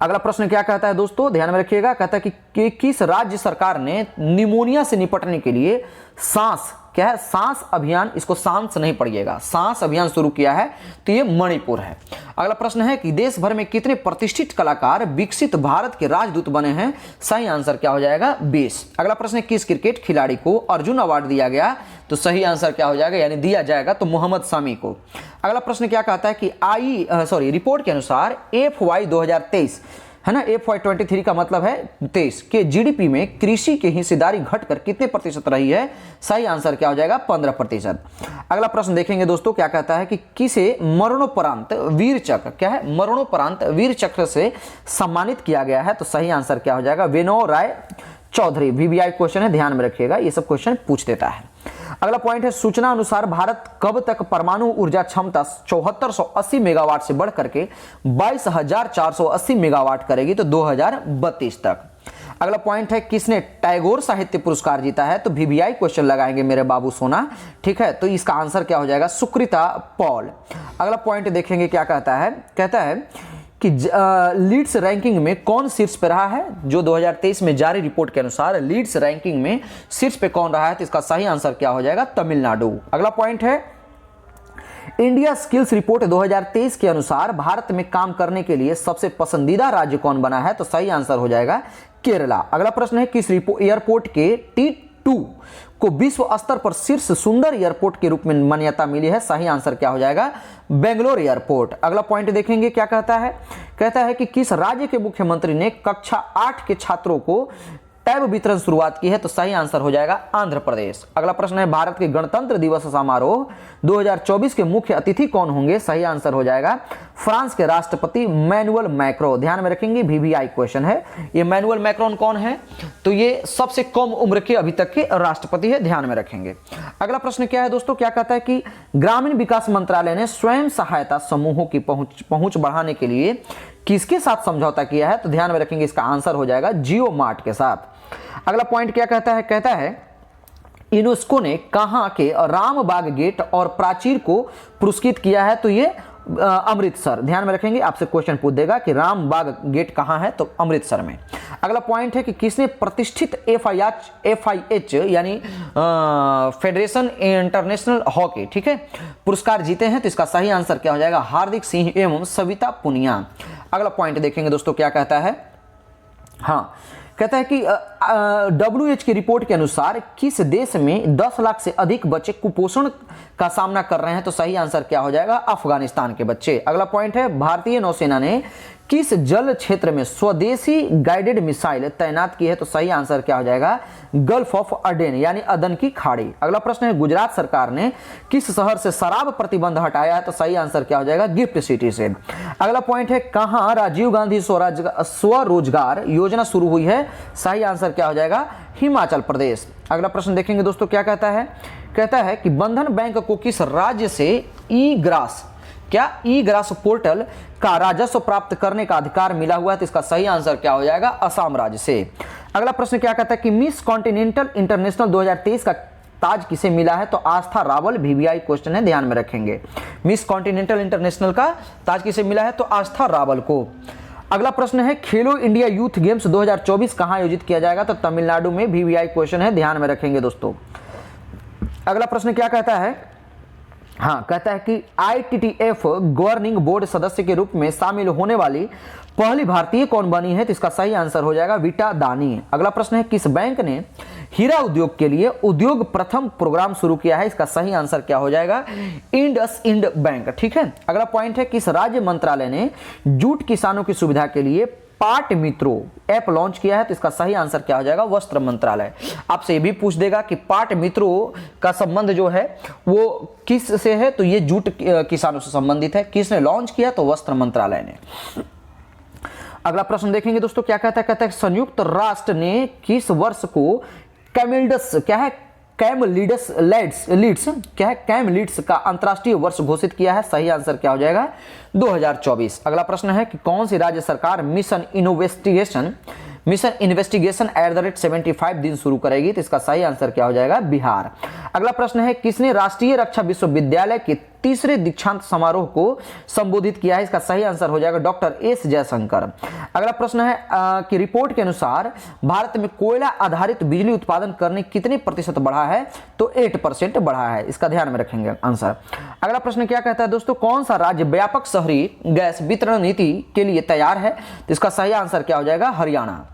अगला प्रश्न क्या कहता है दोस्तों, ध्यान में रखिएगा, कहता है कि किस राज्य सरकार ने निमोनिया से निपटने के लिए सांस क्या है? सांस अभियान, इसको सांस नहीं पढ़िएगा, सांस अभियान शुरू किया है? तो ये मणिपुर है। अगला प्रश्न है कि देश भर में कितने प्रतिष्ठित कलाकार विकसित भारत के राजदूत बने हैं? सही आंसर क्या हो जाएगा? 20। अगला प्रश्न है किस क्रिकेट खिलाड़ी को अर्जुन अवार्ड दिया गया? तो सही आंसर क्या हो जाएगा, यानी दिया जाएगा तो मोहम्मद शामी को। अगला प्रश्न क्या कहता है कि रिपोर्ट के अनुसार FY 2023 है ना, FY23 का मतलब है 23 के GDP में कृषि की हिस्सेदारी घटकर कितने प्रतिशत रही है? सही आंसर क्या हो जाएगा? 15%। अगला प्रश्न देखेंगे दोस्तों, क्या कहता है कि किसे मरणोपरांत वीर चक्र क्या है? मरणोपरांत वीर चक्र से सम्मानित किया गया है? तो सही आंसर क्या हो जाएगा? विनोद राय चौधरी। VVI क्वेश्चन है, ध्यान में रखिएगा, ये सब क्वेश्चन पूछ देता है। अगला पॉइंट है सूचना अनुसार भारत कब तक परमाणु ऊर्जा क्षमता 7480 मेगावाट से बढ़ करके 22,480 मेगावाट करेगी? तो 2032 तक। अगला पॉइंट है किसने टैगोर साहित्य पुरस्कार जीता है? तो VVI क्वेश्चन लगाएंगे मेरे बाबू सोना। ठीक है, तो इसका आंसर क्या हो जाएगा? सुकृता पॉल। अगला पॉइंट देखेंगे क्या कहता है, कहता है कि लीड्स रैंकिंग में कौन शीर्ष पे रहा है? जो 2023 में जारी रिपोर्ट के अनुसार लीड्स रैंकिंग में शीर्ष पे कौन रहा है? तो इसका सही आंसर क्या हो जाएगा? तमिलनाडु। अगला पॉइंट है इंडिया स्किल्स रिपोर्ट 2023 के अनुसार भारत में काम करने के लिए सबसे पसंदीदा राज्य कौन बना है? तो सही आंसर हो जाएगा केरला। अगला प्रश्न है किस एयरपोर्ट के T2 को विश्व स्तर पर शीर्ष सुंदर एयरपोर्ट के रूप में मान्यता मिली है? सही आंसर क्या हो जाएगा? बेंगलोर एयरपोर्ट। अगला पॉइंट देखेंगे क्या कहता है, कहता है कि किस राज्य के मुख्यमंत्री ने कक्षा 8 के छात्रों को टैब वितरण शुरुआत की है? तो सही आंसर हो जाएगा आंध्र प्रदेश। अगला प्रश्न है भारत के गणतंत्र दिवस समारोह 2024 के मुख्य अतिथि कौन होंगे? सही आंसर हो जाएगा फ्रांस के राष्ट्रपति मैनुअल मैक्रो। ध्यान में रखेंगे, VVI क्वेश्चन है। ये मैनुअल मैक्रोन कौन है? तो ये सबसे कम उम्र के अभी तक के राष्ट्रपति है, ध्यान में रखेंगे। अगला प्रश्न क्या है दोस्तों, क्या कहता है कि ग्रामीण विकास मंत्रालय ने स्वयं सहायता समूहों की पहुंच बढ़ाने के लिए किसके साथ समझौता किया है? तो ध्यान में रखेंगे, इसका आंसर हो जाएगा जियो मार्ट के साथ। अगला पॉइंट क्या कहता है, कहता है यूनेस्को ने कहां के रामबाग गेट और प्राचीर को पुरस्कृत किया है? तो ये अमृतसर। ध्यान में रखेंगे, आपसे क्वेश्चन पूछ देगा कि रामबाग गेट कहाँ है, तो अमृतसर में। अगला पॉइंट है कि किसने प्रतिष्ठित FIH यानी फेडरेशन इंटरनेशनल हॉकी, ठीक है, पुरस्कार जीते हैं, तो इसका सही आंसर क्या हो जाएगा, हार्दिक सिंह एवं सविता पुनिया। अगला पॉइंट देखेंगे दोस्तों क्या कहता है, हाँ कहता है कि WHO की रिपोर्ट के अनुसार किस देश में 10 लाख से अधिक बच्चे कुपोषण का सामना कर रहे हैं, तो सही आंसर क्या हो जाएगा, अफगानिस्तान के बच्चे। अगला पॉइंट है भारतीय नौसेना ने किस जल क्षेत्र में स्वदेशी गाइडेड मिसाइल तैनात की है, तो सही आंसर क्या हो जाएगा, गल्फ ऑफ अडेन यानी अदन की खाड़ी। अगला प्रश्न है गुजरात सरकार ने किस शहर से शराब प्रतिबंध हटाया है, तो सही आंसर क्या हो जाएगा, गिफ्ट सिटी से। अगला पॉइंट है कहां राजीव गांधी स्वरोजगार योजना शुरू हुई है, सही आंसर क्या हो जाएगा, हिमाचल प्रदेश। अगला प्रश्न देखेंगे दोस्तों क्या कहता है, कहता है कि बंधन बैंक को किस राज्य से ई ग्रास पोर्टल का राजस्व प्राप्त करने का अधिकार मिला हुआ है, तो इसका सही आंसर क्या हो जाएगा, असम राज्य से। अगला प्रश्न क्या कहता है कि मिस कॉन्टिनेंटल इंटरनेशनल 2023 का ताज किसे मिला है, तो आस्था रावल। VVI क्वेश्चन है, ध्यान में रखेंगे। मिस कॉन्टिनेंटल इंटरनेशनल का ताज किसे मिला है, तो आस्था रावल को। अगला प्रश्न है खेलो इंडिया यूथ गेम्स 2024 कहां आयोजित किया जाएगा, तो तमिलनाडु में। VVI क्वेश्चन है, ध्यान में रखेंगे दोस्तों। अगला प्रश्न क्या कहता है, हाँ कहता है कि ITTF गवर्निंग बोर्ड सदस्य के रूप में शामिल होने वाली पहली भारतीय कौन बनी है, तो इसका सही आंसर हो जाएगा वीटा दानी। अगला प्रश्न है किस बैंक ने हीरा उद्योग के लिए उद्योग प्रथम प्रोग्राम शुरू किया है, इसका सही आंसर क्या हो जाएगा, इंडसइंड बैंक, ठीक है। अगला पॉइंट है किस राज्य मंत्रालय ने जूट किसानों की सुविधा के लिए पाट मित्रों ऐप लॉन्च किया है, तो इसका सही आंसर क्या हो जाएगा, वस्त्र मंत्रालय। आपसे ये भी पूछ देगा कि पाट मित्रों का संबंध जो है वो किस से है, तो ये जूट किसानों से संबंधित है। किसने लॉन्च किया, तो वस्त्र मंत्रालय ने। अगला प्रश्न देखेंगे दोस्तों क्या कहता है, कहता है संयुक्त राष्ट्र ने किस वर्ष को कैमिल्डस क्या है, लीड्स क्या है, कैम लीड्स का अंतर्राष्ट्रीय वर्ष घोषित किया है, सही आंसर क्या हो जाएगा, 2024। अगला प्रश्न है कि कौन सी राज्य सरकार मिशन इन्वेस्टिगेशन @75 दिन शुरू करेगी, तो इसका सही आंसर क्या हो जाएगा, बिहार। अगला प्रश्न है किसने राष्ट्रीय रक्षा विश्वविद्यालय के तीसरे दीक्षांत समारोह को संबोधित किया है, इसका सही आंसर हो जाएगा डॉक्टर एस जयशंकर। अगला प्रश्न है कि रिपोर्ट के अनुसार भारत में कोयला आधारित बिजली उत्पादन करने कितने प्रतिशत बढ़ा है, तो 8% बढ़ा है, इसका ध्यान में रखेंगे आंसर। अगला प्रश्न क्या कहता है दोस्तों, कौन सा राज्य व्यापक शहरी गैस वितरण नीति के लिए तैयार है, तो इसका सही आंसर क्या हो जाएगा, हरियाणा।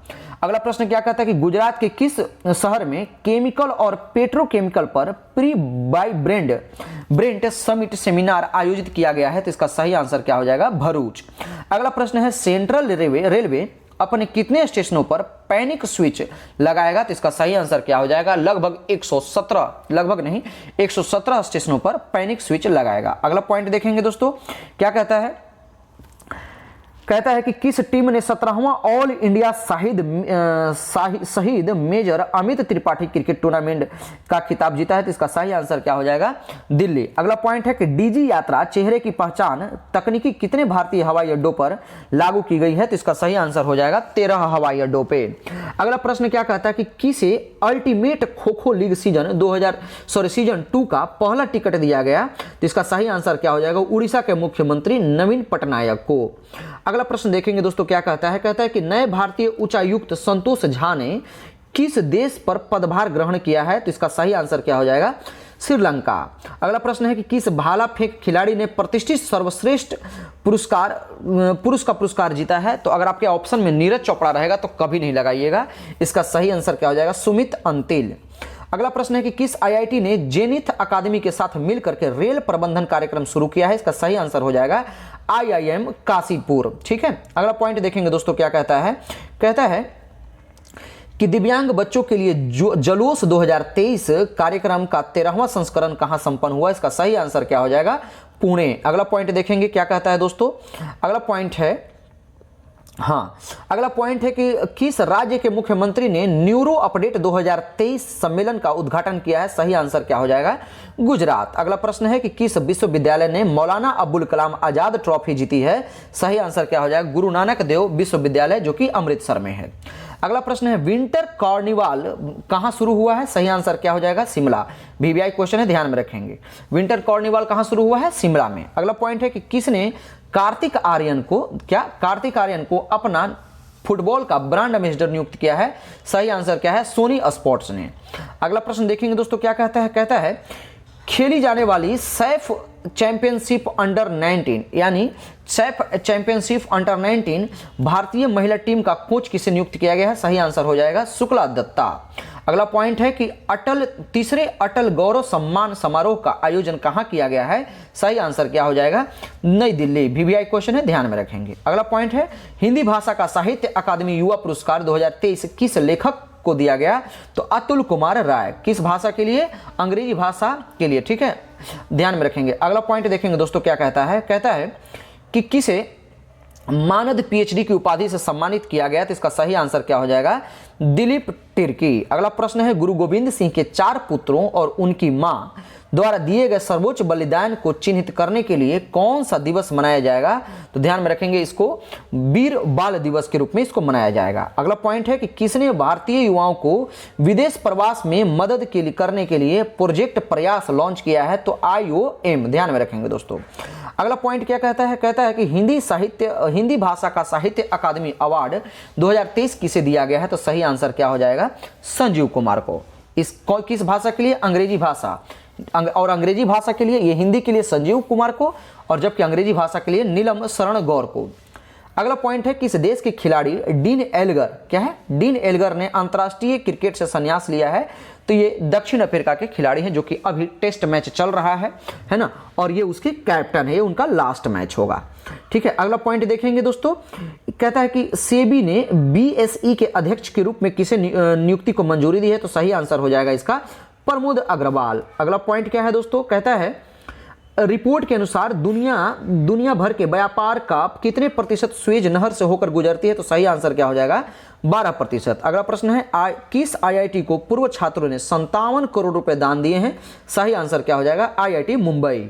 अगला प्रश्न क्या कहता है कि गुजरात के किस शहर में केमिकल और पेट्रोकेमिकल पर प्री वाइब्रेंट समिट सेमिनार आयोजित किया गया है, तो इसका सही आंसर क्या हो जाएगा, भरूच। अगला प्रश्न है सेंट्रल रेलवे अपने कितने स्टेशनों पर पैनिक स्विच लगाएगा, तो इसका सही आंसर क्या हो जाएगा, लगभग 117 स्टेशनों पर पैनिक स्विच लगाएगा। अगला पॉइंट देखेंगे दोस्तों क्या कहता है, कहता है कि किस टीम ने 17वां ऑल इंडिया शहीद major Amit Tripathi cricket tournament का खिताब जीता है, तो इसका सही आंसर क्या हो जाएगा, दिल्ली। अगला पॉइंट है कि डीजी यात्रा चेहरे की पहचान तकनीकी कितने भारतीय हवाई अड्डों पर लागू की गई है, तो इसका सही आंसर हो जाएगा 13 हवाई अड्डों पे। अगला प्रश्न क्या कहता है कि किसे ultimate kho kho league season 2 का पहला टिकट दिया गया, तो इसका सही आंसर क्या हो जाएगा, उड़ीसा के मुख्यमंत्री नवीन पटनायक को। अगला प्रश्न देखेंगे दोस्तों क्या कहता है, कहता है कि नए भारतीय उच्चायुक्त संतोष झा ने किस देश पर पदभार ग्रहण किया है, तो इसका सही आंसर क्या हो जाएगा, श्रीलंका। अगला प्रश्न है कि किस भाला फेंक खिलाड़ी ने प्रतिष्ठित सर्वश्रेष्ठ पुरुष का पुरस्कार जीता है, तो अगर आपके ऑप्शन में नीरज चोपड़ा रहेगा तो कभी नहीं लगाइएगा, इसका सही आंसर क्या हो जाएगा, सुमित अंतिल। अगला प्रश्न है कि किस IIT ने जेनिथ अकादमी के साथ मिलकर के रेल प्रबंधन कार्यक्रम शुरू किया है, इसका सही आंसर हो जाएगा IIM काशीपुर, ठीक है। अगला पॉइंट देखेंगे दोस्तों क्या कहता है, कहता है कि दिव्यांग बच्चों के लिए जलोस 2023 कार्यक्रम का 13वां संस्करण कहां संपन्न हुआ, इसका सही आंसर क्या हो जाएगा, पुणे। अगला पॉइंट देखेंगे क्या कहता है दोस्तों, अगला पॉइंट है अगला पॉइंट है कि किस राज्य के मुख्यमंत्री ने न्यूरो अपडेट 2023 सम्मेलन का उद्घाटन किया है, सही आंसर क्या हो जाएगा, गुजरात। अगला प्रश्न है कि किस विश्वविद्यालय ने मौलाना अबुल कलाम आजाद ट्रॉफी जीती है, सही आंसर क्या हो जाएगा, गुरु नानक देव विश्वविद्यालय जो कि अमृतसर में है। अगला प्रश्न है विंटर कार्निवाल कहां शुरू हुआ है? सही आंसर क्या हो जाएगा? शिमला। वीवीआई क्वेश्चन है, ध्यान में रखेंगे। विंटर कार्निवाल कहां शुरू हुआ है? शिमला में। अगला पॉइंट है कि किसने कार्तिक आर्यन को अपना फुटबॉल का ब्रांड एम्बेसडर नियुक्त किया है? सही आंसर क्या है? सोनी स्पोर्ट्स ने। अगला प्रश्न देखेंगे दोस्तों क्या कहता है खेली जाने वाली सैफ चैंपियनशिप अंडर 19 यानी सैफ चैंपियनशिप अंडर 19 भारतीय महिला टीम का कोच किसे नियुक्त किया गया है? सही आंसर हो जाएगा शुक्ला दत्ता। अगला पॉइंट है कि तीसरे अटल गौरव सम्मान समारोह का आयोजन कहां किया गया है? सही आंसर क्या हो जाएगा? नई दिल्ली। वीवीआई क्वेश्चन है, ध्यान में रखेंगे। अगला पॉइंट है हिंदी भाषा का साहित्य अकादमी युवा पुरस्कार 2023 किस लेखक को दिया गया? तो अतुल कुमार राय। किस भाषा के लिए? अंग्रेजी भाषा के लिए, ठीक है, ध्यान में रखेंगे। अगला पॉइंट देखेंगे दोस्तों क्या कहता है कि किसे मानद पीएचडी की उपाधि से सम्मानित किया गया? तो इसका सही आंसर क्या हो जाएगा? दिलीप तिर्की। अगला प्रश्न है गुरु गोविंद सिंह के 4 पुत्रों और उनकी मां द्वारा दिए गए सर्वोच्च बलिदान को चिन्हित करने के लिए कौन सा दिवस मनाया जाएगा? तो ध्यान में रखेंगे इसको वीर बाल दिवस के रूप में इसको मनाया जाएगा। अगला पॉइंट है कि किसने भारतीय युवाओं को विदेश प्रवास में मदद करने के लिए प्रोजेक्ट प्रयास लॉन्च किया है? तो IOM। ध्यान में रखेंगे दोस्तों। अगला पॉइंट क्या कहता है कि हिंदी भाषा का साहित्य अकादमी अवार्ड 2023 किसे दिया गया है? तो सही आंसर क्या हो जाएगा? संजीव कुमार को। किस भाषा के लिए? अंग्रेजी भाषा। और अंग्रेजी भाषा के लिए, ये हिंदी के लिए संजीव कुमार को और जबकि अंग्रेजी भाषा के लिए नीलम शरण गौर को। अगला पॉइंट है किस देश के खिलाड़ी डीन एल्गर, क्या है? डीन एल्गर ने अंतर्राष्ट्रीय क्रिकेट से संन्यास लिया है? तो ये दक्षिण अफ्रीका के खिलाड़ी हैं जो कि अभी टेस्ट मैच चल रहा है ना, और ये उसके कैप्टन है, ये उनका लास्ट मैच होगा, ठीक है। अगला पॉइंट देखेंगे दोस्तों, कहता है कि सेबी ने बीएसई के अध्यक्ष के रूप में किसे नियुक्ति को मंजूरी दी है? तो सही आंसर हो जाएगा इसका प्रमोद अग्रवाल। अगला पॉइंट क्या है दोस्तों? कहता है रिपोर्ट के अनुसार दुनिया भर के व्यापार का कितने प्रतिशत स्वेज नहर से होकर गुजरती है? तो सही आंसर क्या हो जाएगा? 12%। अगला प्रश्न है किस आईआईटी को पूर्व छात्रों ने 57 करोड़ रुपए दान दिए हैं? सही आंसर क्या हो जाएगा? आईआईटी मुंबई।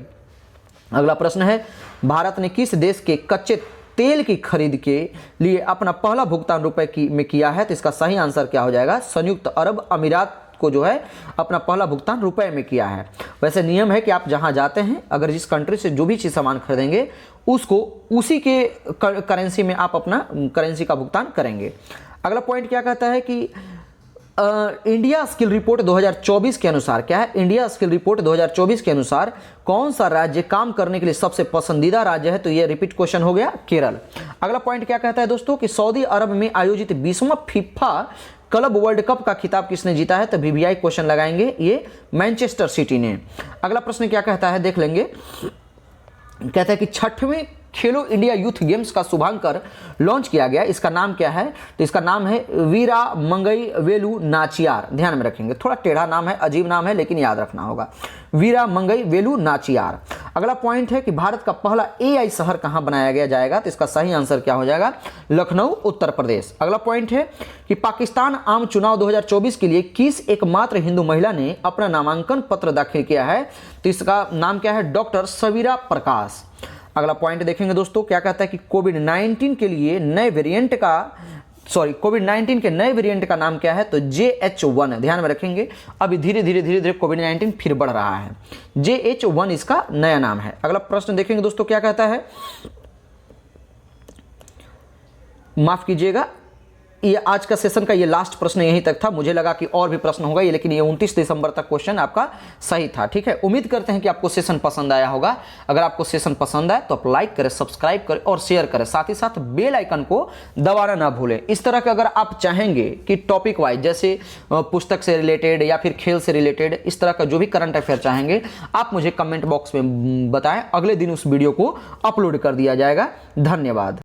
अगला प्रश्न है भारत ने किस देश के कच्चे तेल की खरीद के लिए अपना पहला भुगतान रुपए में किया है? तो इसका सही आंसर क्या हो जाएगा? संयुक्त अरब अमीरात को जो है अपना पहला भुगतान रुपए में किया है। वैसे नियम है कि आप जहां जाते हैं अगर जिस कंट्री से जो भी चीज सामान खरीदेंगे उसको उसी के करेंसी में आप अपना करेंसी का भुगतान करेंगे। अगला पॉइंट क्या कहता है कि इंडिया स्किल रिपोर्ट 2024 के अनुसार, क्या है? इंडिया स्किल रिपोर्ट 2024 के अनुसार कौन सा राज्य काम करने के लिए सबसे पसंदीदा राज्य है? तो ये रिपीट क्वेश्चन हो गया, केरल। अगला पॉइंट क्या कहता है दोस्तों कि सऊदी अरब में आयोजित 20वां फीफा क्लब वर्ल्ड कप का खिताब किसने जीता है? तो वीवीआई क्वेश्चन लगाएंगे, ये मैनचेस्टर सिटी ने। अगला प्रश्न क्या कहता है देख लेंगे, कहता है कि 6वें खेलो इंडिया यूथ गेम्स का शुभांकर लॉन्च किया गया, इसका नाम क्या है? तो इसका नाम है वीरा मंगई वेलु नाचियार। ध्यान में रखेंगे, थोड़ा टेढ़ा नाम है, अजीब नाम है, लेकिन याद रखना होगा, वीरा मंगई वेलु नाचियार। अगला पॉइंट है कि भारत का पहला एआई शहर कहां बनाया जाएगा? तो इसका सही आंसर क्या हो जाएगा? लखनऊ, उत्तर प्रदेश। अगला पॉइंट है कि पाकिस्तान आम चुनाव 2024 के लिए किस एकमात्र हिंदू महिला ने अपना नामांकन पत्र दाखिल किया है? तो इसका नाम क्या है? डॉक्टर सवीरा प्रकाश। अगला पॉइंट देखेंगे दोस्तों, क्या कहता है कि कोविड-19 के नए वेरिएंट का नाम क्या है? तो JH1। ध्यान में रखेंगे, अभी धीरे धीरे कोविड-19 फिर बढ़ रहा है, JH1 इसका नया नाम है। अगला प्रश्न देखेंगे दोस्तों, क्या कहता है, माफ कीजिएगा, ये आज का सेशन का ये लास्ट प्रश्न यहीं तक था। मुझे लगा कि और भी प्रश्न होगा ये, लेकिन ये 29 दिसंबर तक क्वेश्चन आपका सही था, ठीक है। उम्मीद करते हैं कि आपको सेशन पसंद आया होगा। अगर आपको सेशन पसंद आए तो आप लाइक करें, सब्सक्राइब करें और शेयर करें, साथ ही साथ बेल आइकन को दबाना ना भूलें। इस तरह का अगर आप चाहेंगे कि टॉपिक वाइज, जैसे पुस्तक से रिलेटेड या फिर खेल से रिलेटेड, इस तरह का जो भी करंट अफेयर चाहेंगे आप मुझे कमेंट बॉक्स में बताएं, अगले दिन उस वीडियो को अपलोड कर दिया जाएगा। धन्यवाद।